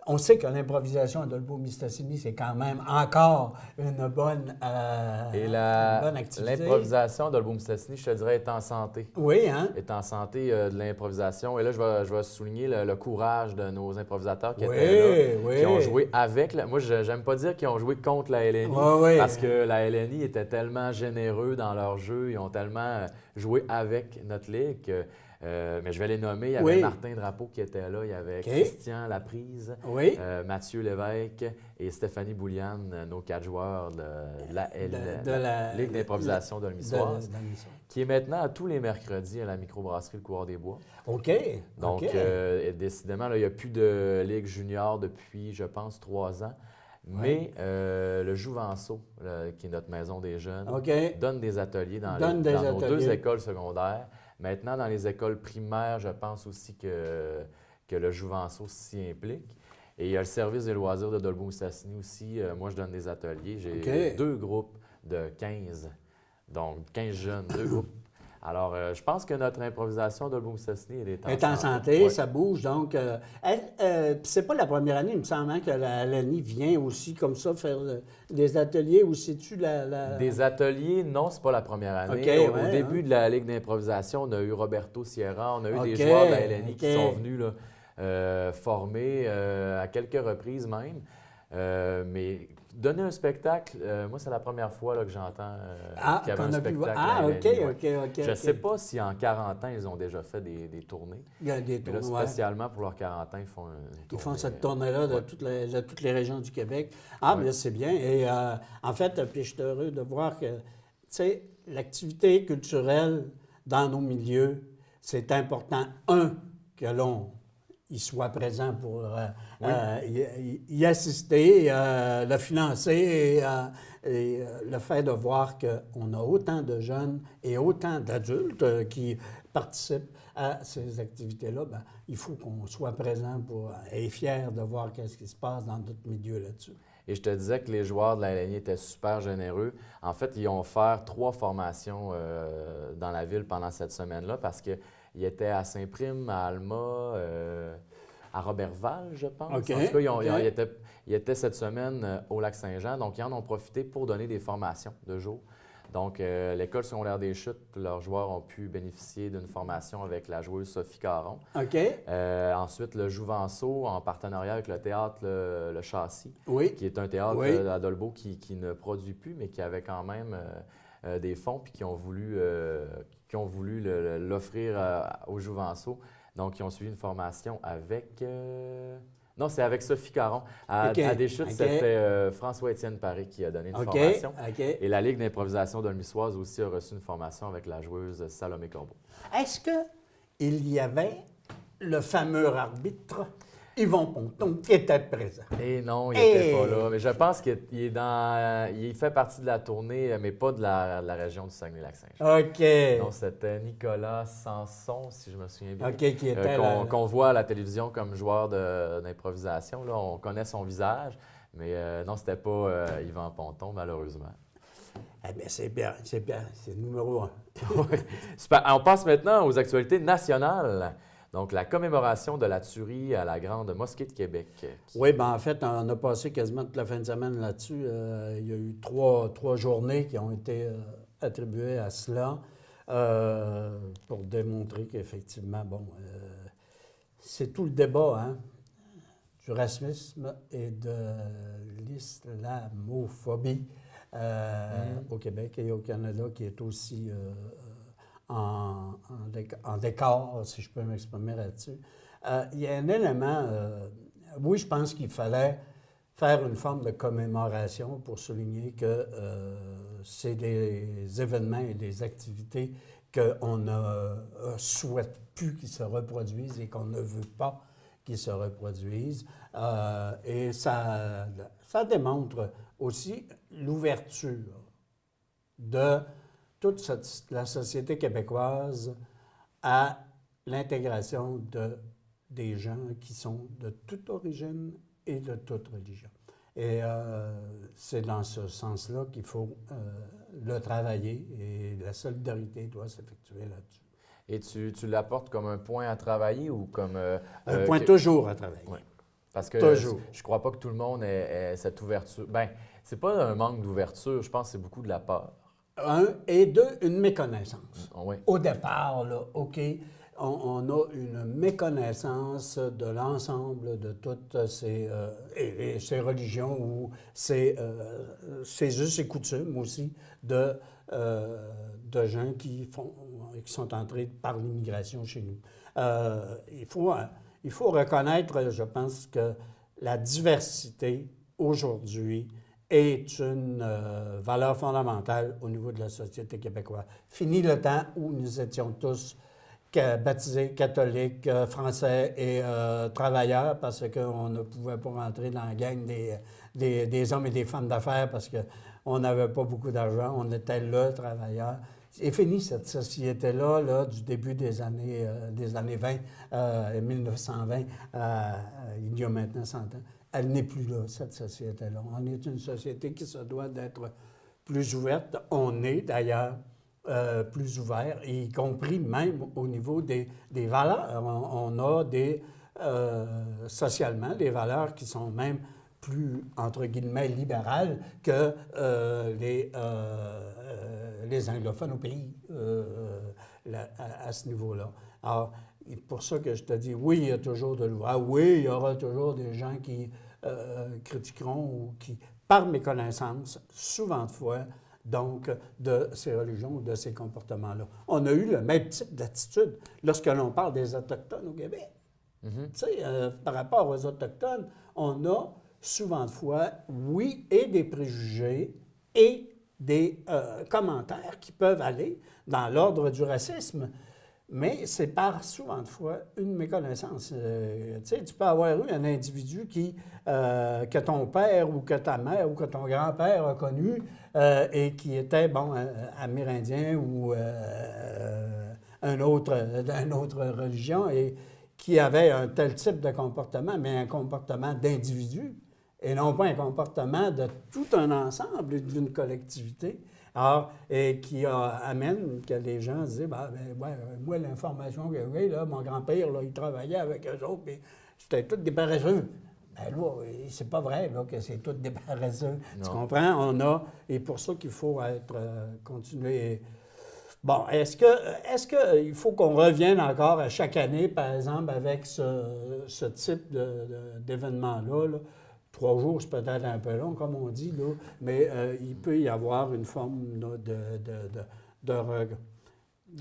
on sait que l'improvisation à Dolbeau-Mistassini, c'est quand même encore une bonne activité. L'improvisation à Dolbeau-Mistassini, je te dirais, est en santé. Oui, hein? Est en santé de l'improvisation. Et là, je vais souligner le courage de nos improvisateurs qui étaient là, qui ont joué avec. Moi, j'aime pas dire qu'ils ont joué contre la LNI, parce que la LNI était tellement généreux dans leur jeu, ils ont tellement joué avec notre ligue que... mais je vais les nommer. Il y avait Martin Drapeau qui était là. Il y avait Christian Laprise, Mathieu Lévesque et Stéphanie Bouliane, nos 4 joueurs de la Ligue d'improvisation d'Olmissoise, qui est maintenant à tous les mercredis à la microbrasserie Le Couloir des Bois. OK. Donc, décidément, là, il n'y a plus de Ligue junior depuis, je pense, 3 ans. Mais le Jouvenceau, qui est notre maison des jeunes, donne des ateliers dans nos 2 écoles secondaires. Maintenant, dans les écoles primaires, je pense aussi que le Jouvenceau s'y implique. Et il y a le service des loisirs de Dolbeau-Mistassini aussi. Moi, je donne des ateliers. J'ai 2 groupes de 15. Donc, 15 jeunes, 2 groupes. Alors, je pense que notre improvisation Dolbeau-Mistassini, elle est en santé. Ça bouge. Donc, c'est pas la première année, il me semble, que la LNI vient aussi comme ça faire des ateliers, ou c'est-tu Des ateliers, non, c'est pas la première année. Au début de la Ligue d'improvisation, on a eu Roberto Sierra, on a eu des joueurs de la LNI qui sont venus là, former à quelques reprises même. Mais donner un spectacle, moi, c'est la première fois là, que j'entends qu'il y avait un spectacle. Je ne sais pas si en 40 ans, ils ont déjà fait des tournées. Il y a des tournées. Mais là, spécialement pour leurs 40 ans, ils font une tournée. Ils font cette tournée-là de toutes les régions du Québec. Ah, bien, c'est bien. Et en fait, puis je suis heureux de voir que, tu sais, l'activité culturelle dans nos milieux, c'est important, que l'on y soit présent pour y assister, le financer et le fait de voir qu'on a autant de jeunes et autant d'adultes qui participent à ces activités-là, il faut qu'on soit présent et fiers de voir ce qui se passe dans notre milieu là-dessus. Et je te disais que les joueurs de la LNI étaient super généreux. En fait, ils ont offert 3 formations dans la ville pendant cette semaine-là parce qu'ils étaient à Saint-Prime, à Alma, à Robertval, je pense. OK. En tout cas, OK. ils étaient cette semaine au Lac-Saint-Jean. Donc, ils en ont profité pour donner des formations de jour. Donc, l'École secondaire des Chutes, leurs joueurs ont pu bénéficier d'une formation avec la joueuse Sophie Caron. OK. Ensuite, le Jouvenceau, en partenariat avec le théâtre Le Châssis, Oui. qui est un théâtre Oui. à Dolbeau qui ne produit plus, mais qui avait quand même des fonds, puis qui ont voulu l'offrir aux Jouvenceaux. Donc, ils ont suivi une formation avec... Non, c'est avec Sophie Caron. À Deschutes, OK. c'était François-Étienne Paré qui a donné une OK. formation. OK. Et la Ligue d'improvisation d'Olmissoise aussi a reçu une formation avec la joueuse Salomé Corbeau. Est-ce qu'il y avait le fameux arbitre Yvon Ponton qui était présent? Et non, il n'était pas là. Mais je pense qu'il il fait partie de la tournée, mais pas de la région du Saguenay-Lac-Saint-Jean. OK. Non, c'était Nicolas Sanson, si je me souviens bien. OK, qui était là. Qu'on voit à la télévision comme joueur d'improvisation. Là, on connaît son visage, mais non, c'était pas Yvan Ponton, malheureusement. Eh bien, c'est bien, c'est numéro 1. Oui. Super. On passe maintenant aux actualités nationales. Donc, la commémoration de la tuerie à la Grande Mosquée de Québec. Oui, bien en fait, on a passé quasiment toute la fin de semaine là-dessus. Il y a eu trois journées qui ont été attribuées à cela pour démontrer qu'effectivement, bon, c'est tout le débat, hein, du racisme et de l'islamophobie au Québec et au Canada qui est aussi en décor, si je peux m'exprimer là-dessus. Il y a un élément, oui, je pense qu'il fallait faire une forme de commémoration pour souligner que c'est des événements et des activités qu'on ne souhaite plus qu'ils se reproduisent et qu'on ne veut pas qu'ils se reproduisent. Et ça démontre aussi l'ouverture de toute la société québécoise à l'intégration des gens qui sont de toute origine et de toute religion. Et c'est dans ce sens-là qu'il faut le travailler et la solidarité doit s'effectuer là-dessus. Et tu l'apportes comme un point à travailler ou comme... un point toujours à travailler. Oui. Parce que toujours. Je ne crois pas que tout le monde ait cette ouverture. Bien, c'est pas un manque d'ouverture, je pense que c'est beaucoup de la peur. Un, et deux, une méconnaissance. Oui. Au départ, là, OK, on a une méconnaissance de l'ensemble de toutes ces religions ou ces us et coutumes aussi de gens qui sont entrés par l'immigration chez nous. Il faut reconnaître, je pense, que la diversité aujourd'hui est une valeur fondamentale au niveau de la société québécoise. Fini le temps où nous étions tous baptisés catholiques, français et travailleurs parce qu'on ne pouvait pas rentrer dans la gang des hommes et des femmes d'affaires parce qu'on n'avait pas beaucoup d'argent, on était le travailleur. C'est fini cette société-là là, du début des années 20, 1920, il y a maintenant 100 ans. Elle n'est plus là, cette société-là. On est une société qui se doit d'être plus ouverte. On est d'ailleurs plus ouvert, y compris même au niveau des valeurs. On a socialement des valeurs qui sont même plus, entre guillemets, libérales que les anglophones au pays à ce niveau-là. Alors, c'est pour ça que je te dis, oui, il y a toujours de l'ouvrage. Oui, il y aura toujours des gens qui critiqueront ou qui, par méconnaissance, souvent de fois, donc, de ces religions ou de ces comportements-là. On a eu le même type d'attitude lorsque l'on parle des Autochtones au Québec. Mm-hmm. Tu sais, par rapport aux Autochtones, on a souvent de fois, oui, et des préjugés et des commentaires qui peuvent aller dans l'ordre du racisme. Mais c'est par souvent de fois une méconnaissance. Tu sais, tu peux avoir eu un individu que ton père ou que ta mère ou que ton grand-père a connu et qui était, bon, amérindien ou d'une autre religion et qui avait un tel type de comportement, mais un comportement d'individu. et non pas un comportement de tout un ensemble d'une collectivité. Alors, et qui amène que les gens se disent, moi, l'information que j'ai, là, mon grand-père, là, il travaillait avec eux autres, puis c'était tous des paresseux. Ben là, c'est pas vrai là, que c'est tous des paresseux. Non. Tu comprends? Et pour ça qu'il faut continuer. Bon, est-ce qu'il faut qu'on revienne encore à chaque année, par exemple, avec ce type d'événement-là, là? 3 jours, c'est peut-être un peu long, comme on dit, là, mais il peut y avoir une forme là, de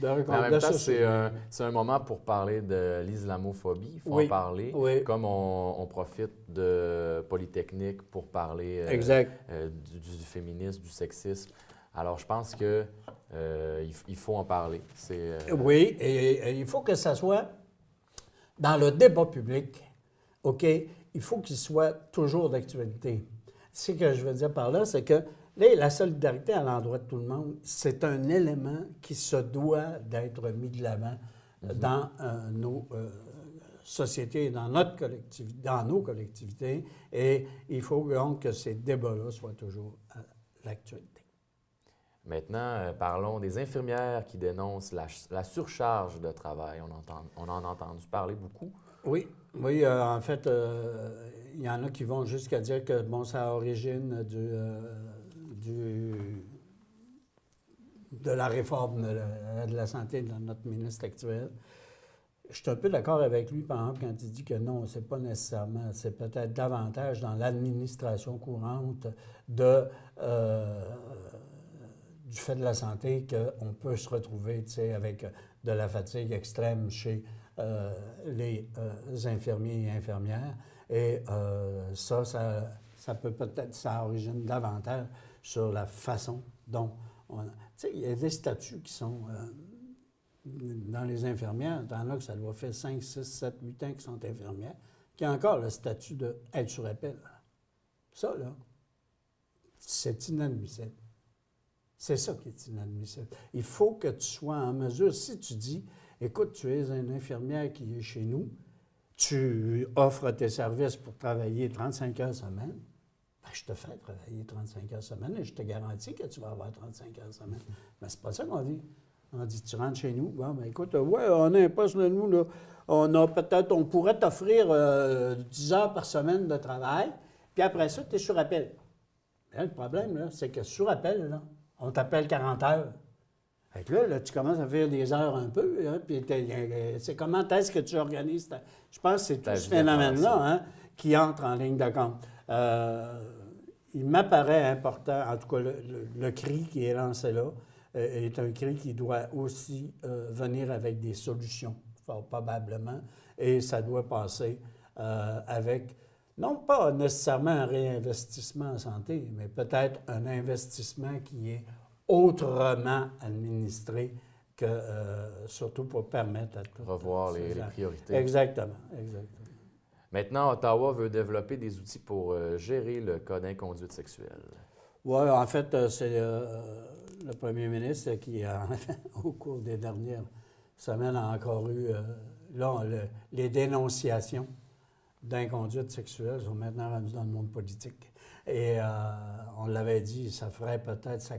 Mais en même temps, c'est un moment pour parler de l'islamophobie. Il faut en parler. Oui. Comme on profite de Polytechnique pour parler du féminisme, du sexisme. Alors, je pense que il faut en parler. Oui, et il faut que ça soit dans le débat public, OK? Il faut qu'il soit toujours d'actualité. Ce que je veux dire par là, c'est que la solidarité à l'endroit de tout le monde, c'est un élément qui se doit d'être mis de l'avant dans nos sociétés, dans nos collectivités. Et il faut donc que ces débats-là soient toujours à l'actualité. Maintenant, parlons des infirmières qui dénoncent la surcharge de travail. On en a entendu parler beaucoup. Oui, en fait, il y en a qui vont jusqu'à dire que bon, c'est à l'origine de la réforme de la santé de notre ministre actuel. Je suis un peu d'accord avec lui, par exemple, quand il dit que non, c'est pas nécessairement, c'est peut-être davantage dans l'administration courante du fait de la santé qu'on peut se retrouver, tu sais, avec de la fatigue extrême chez les infirmiers et infirmières. Et ça peut peut-être, ça origine davantage sur la façon dont tu sais, il y a des statuts qui sont dans les infirmières, dans là que ça doit faire 5, 6, 7, 8 ans qu'ils sont infirmières, qui a encore le statut d'être sur appel. Ça, là, c'est inadmissible. C'est ça qui est inadmissible. Il faut que tu sois en mesure, si tu dis, écoute, tu es une infirmière qui est chez nous, tu offres tes services pour travailler 35 heures semaine, bien, je te fais travailler 35 heures semaine et je te garantis que tu vas avoir 35 heures semaine. Mais c'est pas ça qu'on dit. On dit, tu rentres chez nous, bon, bien, écoute, ouais, on a un poste de nous, là, on pourrait t'offrir 10 heures par semaine de travail, puis après ça, tu es sur appel. Bien, le problème, là, c'est que sur appel, là, on t'appelle 40 heures. Fait que là, tu commences à faire des heures un peu, hein, puis c'est comment est-ce que tu organises Je pense que c'est tout ce phénomène-là hein, qui entre en ligne de compte. Il m'apparaît important, en tout cas, le cri qui est lancé là est un cri qui doit aussi venir avec des solutions, fort probablement, et ça doit passer avec, non pas nécessairement un réinvestissement en santé, mais peut-être un investissement qui est autrement administré que, surtout pour permettre à tout... Revoir les priorités. Exactement. Maintenant, Ottawa veut développer des outils pour gérer le cas d'inconduite sexuelle. Oui, en fait, c'est le premier ministre qui, au cours des dernières semaines, a encore eu... les dénonciations d'inconduite sexuelle sont maintenant rendues dans le monde politique. Et on l'avait dit, ça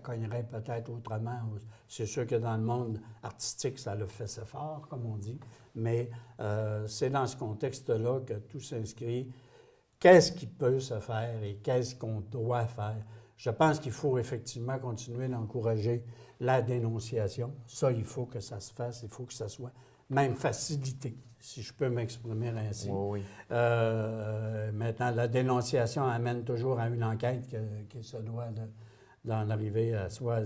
cognerait peut-être autrement. C'est sûr que dans le monde artistique, ça le fait assez fort, comme on dit, mais c'est dans ce contexte-là que tout s'inscrit. Qu'est-ce qui peut se faire et qu'est-ce qu'on doit faire? Je pense qu'il faut effectivement continuer d'encourager la dénonciation. Ça, il faut que ça se fasse, il faut que ça soit même facilité, si je peux m'exprimer ainsi. Oui. Maintenant, la dénonciation amène toujours à une enquête qui se doit d'en arriver soit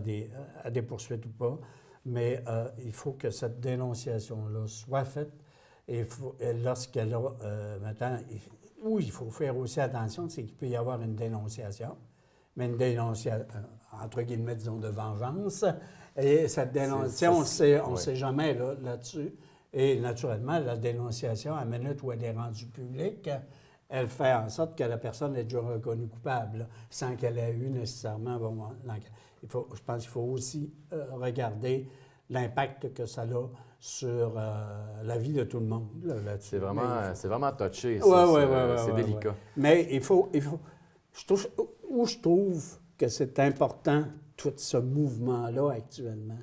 à des poursuites ou pas. Mais il faut que cette dénonciation-là soit faite. Et lorsqu'elle a... maintenant, où il faut faire aussi attention, c'est qu'il peut y avoir une dénonciation, mais une dénonciation, entre guillemets, disons, de vengeance. Et cette dénonciation, on ne sait jamais là-dessus. Et naturellement, la dénonciation, à la minute où elle est rendue publique, elle fait en sorte que la personne est déjà reconnue coupable, là, sans qu'elle ait eu nécessairement... je pense qu'il faut aussi regarder l'impact que ça a sur la vie de tout le monde. Là, c'est vraiment touché, ça. C'est délicat. Mais il faut Où je trouve que c'est important, tout ce mouvement-là actuellement,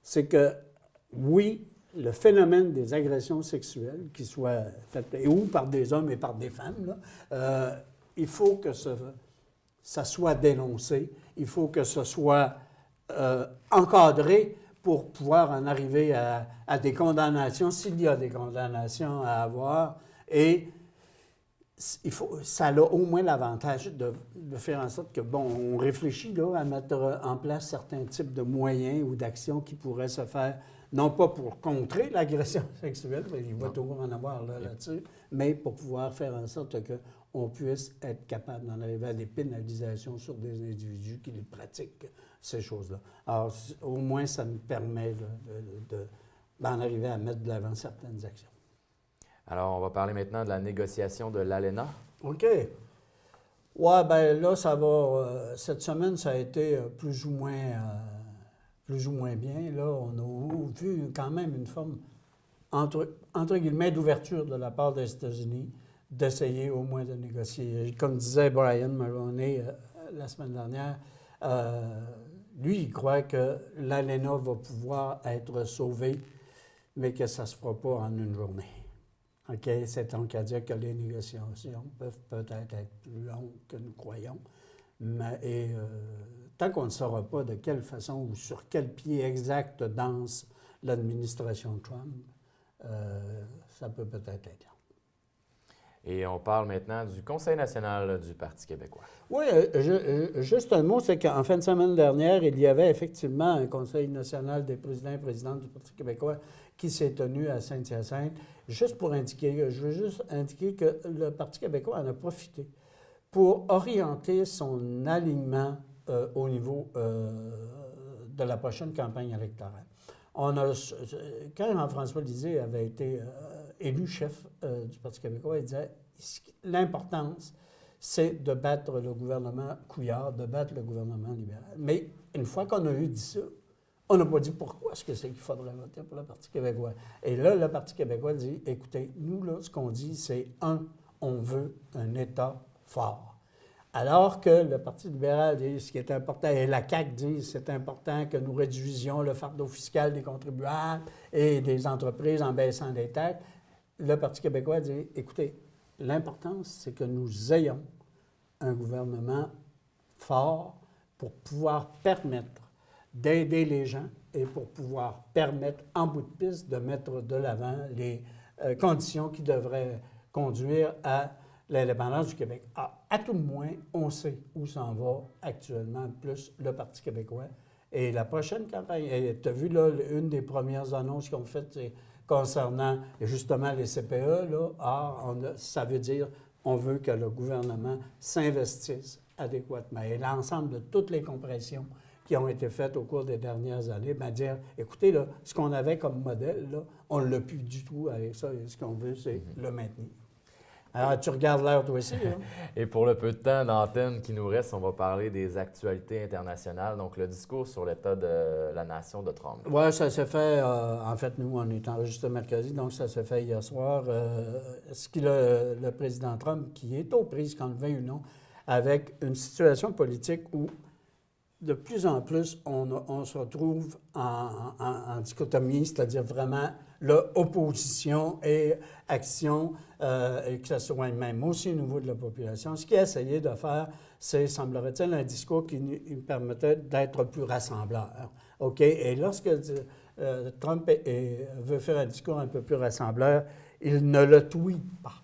c'est que, oui, le phénomène des agressions sexuelles, qui soient faites ou par des hommes et par des femmes, là, il faut que ça soit dénoncé, il faut que ce soit encadré pour pouvoir en arriver à des condamnations, s'il y a des condamnations à avoir. Et ça a au moins l'avantage de faire en sorte que, bon, on réfléchit là, à mettre en place certains types de moyens ou d'actions qui pourraient se faire, non pas pour contrer l'agression sexuelle, parce qu'il va toujours en avoir là-dessus, mais pour pouvoir faire en sorte qu'on puisse être capable d'en arriver à des pénalisations sur des individus qui pratiquent ces choses-là. Alors, au moins, ça me permet d'en arriver à mettre de l'avant certaines actions. Alors, on va parler maintenant de la négociation de l'ALENA. OK. Ouais, bien là, ça va. Cette semaine, ça a été plus ou moins bien. Là, on a vu quand même une forme, entre guillemets, d'ouverture de la part des États-Unis, d'essayer au moins de négocier. Comme disait Brian Mulroney la semaine dernière, lui, il croit que l'ALENA va pouvoir être sauvée, mais que ça ne se fera pas en une journée. OK, c'est donc à dire que les négociations peuvent peut-être être plus longues que nous croyons, mais tant qu'on ne saura pas de quelle façon ou sur quel pied exact danse l'administration Trump, ça peut peut-être être long. Et on parle maintenant du Conseil national du Parti québécois. Oui, juste un mot, c'est qu'en fin de semaine dernière, il y avait effectivement un Conseil national des présidents et présidentes du Parti québécois qui s'est tenu à Saint-Hyacinthe. Je veux juste indiquer que le Parti québécois en a profité pour orienter son alignement au niveau de la prochaine campagne électorale. Quand Jean-François Lisée avait été élu chef du Parti québécois, il disait l'importance, c'est de battre le gouvernement Couillard, de battre le gouvernement libéral. Mais une fois qu'on a dit ça, on n'a pas dit pourquoi est-ce que c'est qu'il faudrait voter pour le Parti québécois. Et là, le Parti québécois dit, écoutez, nous, là, ce qu'on dit, c'est, on veut un État fort. Alors que le Parti libéral dit ce qui est important, et la CAQ dit c'est important que nous réduisions le fardeau fiscal des contribuables et des entreprises en baissant les taxes, le Parti québécois dit, écoutez, l'importance, c'est que nous ayons un gouvernement fort pour pouvoir permettre d'aider les gens et pour pouvoir permettre, en bout de piste, de mettre de l'avant les conditions qui devraient conduire à l'indépendance du Québec. À tout le moins, on sait où s'en va actuellement plus le Parti québécois. Et la prochaine campagne, tu as vu là, une des premières annonces qu'ils ont faites, c'est concernant justement les CPE, là, ça veut dire on veut que le gouvernement s'investisse adéquatement. Et l'ensemble de toutes les compressions qui ont été faites au cours des dernières années, bien dire, écoutez, là, ce qu'on avait comme modèle, là, on ne l'a plus du tout avec ça. Et ce qu'on veut, c'est le maintenir. Alors, tu regardes l'heure, toi aussi. Là. Et pour le peu de temps d'antenne qui nous reste, on va parler des actualités internationales. Donc, le discours sur l'état de la nation de Trump. Oui, ça s'est fait, en fait, nous, on est enregistré mercredi, donc ça s'est fait hier soir. Le président Trump, qui est aux prises, qu'on le veuille ou non, avec une situation politique où de plus en plus, on se retrouve en dichotomie, c'est-à-dire vraiment l'opposition et action, et que ce soit même aussi au niveau de la population. Ce qu'il a essayé de faire, c'est, semblerait-il, un discours qui nous permettait d'être plus rassembleur. OK? Et lorsque Trump veut faire un discours un peu plus rassembleur, il ne le tweete pas.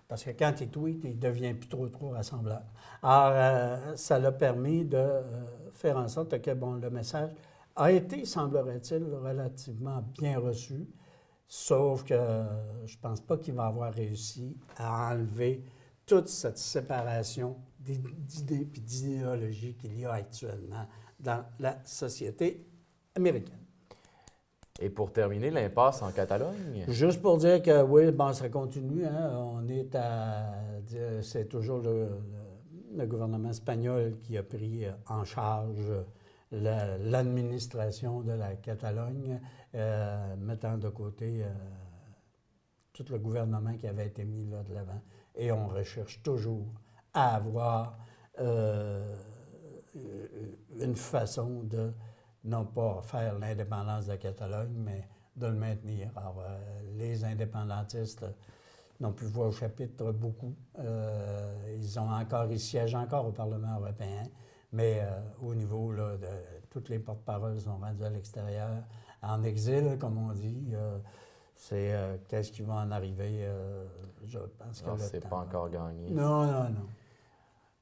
Parce que quand il tweet, il devient plus trop rassembleur. Alors, ça l'a permis de faire en sorte que, bon, le message a été, semblerait-il, relativement bien reçu, sauf que je ne pense pas qu'il va avoir réussi à enlever toute cette séparation d'idées et d'idéologies qu'il y a actuellement dans la société américaine. Et pour terminer, l'impasse en Catalogne? Juste pour dire que oui, bon, ça continue. Hein, c'est toujours le gouvernement espagnol qui a pris en charge l'administration de la Catalogne, mettant de côté tout le gouvernement qui avait été mis là de l'avant. Et on recherche toujours à avoir une façon de non pas faire l'indépendance de la Catalogne, mais de le maintenir. Alors, les indépendantistes n'ont pu voir au chapitre beaucoup. Ils siègent encore au Parlement européen, mais au niveau là, de toutes les porte-paroles sont rendus à l'extérieur, en exil, comme on dit. C'est qu'est-ce qui va en arriver? Je pense que c'est pas encore gagné. Non, non, non.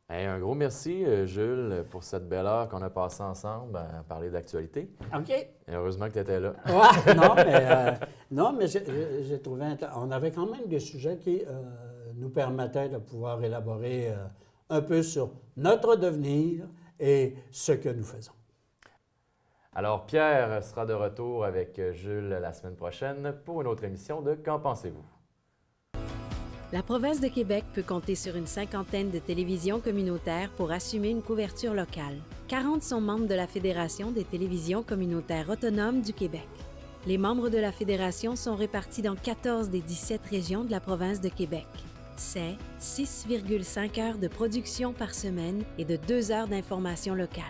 Hey, un gros merci, Jules, pour cette belle heure qu'on a passée ensemble à parler d'actualité. OK. Et heureusement que tu étais là. Ouais, non, mais j'ai trouvé... On avait quand même des sujets qui nous permettaient de pouvoir élaborer un peu sur notre devenir et ce que nous faisons. Alors, Pierre sera de retour avec Jules la semaine prochaine pour une autre émission de Qu'en pensez-vous? La province de Québec peut compter sur une 50aine de télévisions communautaires pour assumer une couverture locale. 40 sont membres de la Fédération des télévisions communautaires autonomes du Québec. Les membres de la Fédération sont répartis dans 14 des 17 régions de la province de Québec. C'est 6,5 heures de production par semaine et de 2 heures d'information locale.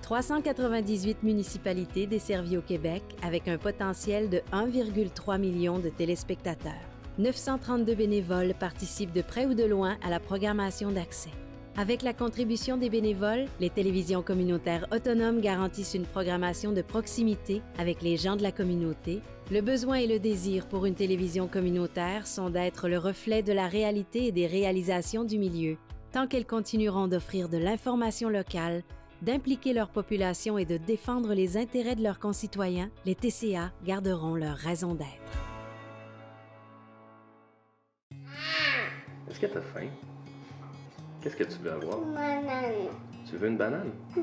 398 municipalités desservies au Québec avec un potentiel de 1,3 million de téléspectateurs. 932 bénévoles participent de près ou de loin à la programmation d'accès. Avec la contribution des bénévoles, les télévisions communautaires autonomes garantissent une programmation de proximité avec les gens de la communauté. Le besoin et le désir pour une télévision communautaire sont d'être le reflet de la réalité et des réalisations du milieu. Tant qu'elles continueront d'offrir de l'information locale, d'impliquer leur population et de défendre les intérêts de leurs concitoyens, les TCA garderont leur raison d'être. Est-ce que t'as faim? Qu'est-ce que tu veux avoir? Banane. Tu veux une banane? Oui.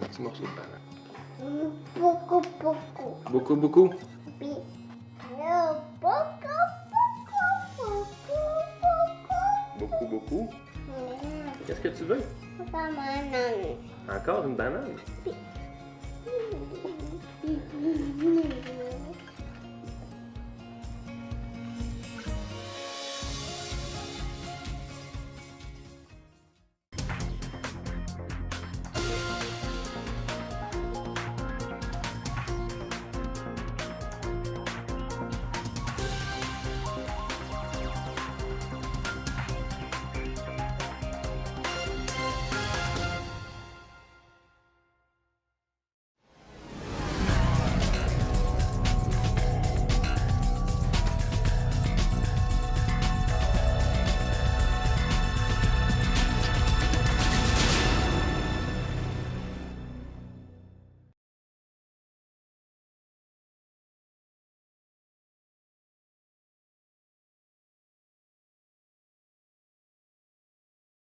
Un petit morceau de banane. Beaucoup, beaucoup. Beaucoup, beaucoup? Oui. Beaucoup, beaucoup, beaucoup. Beaucoup, beaucoup? Qu'est-ce que tu veux? Banane. Encore une banane? Oui.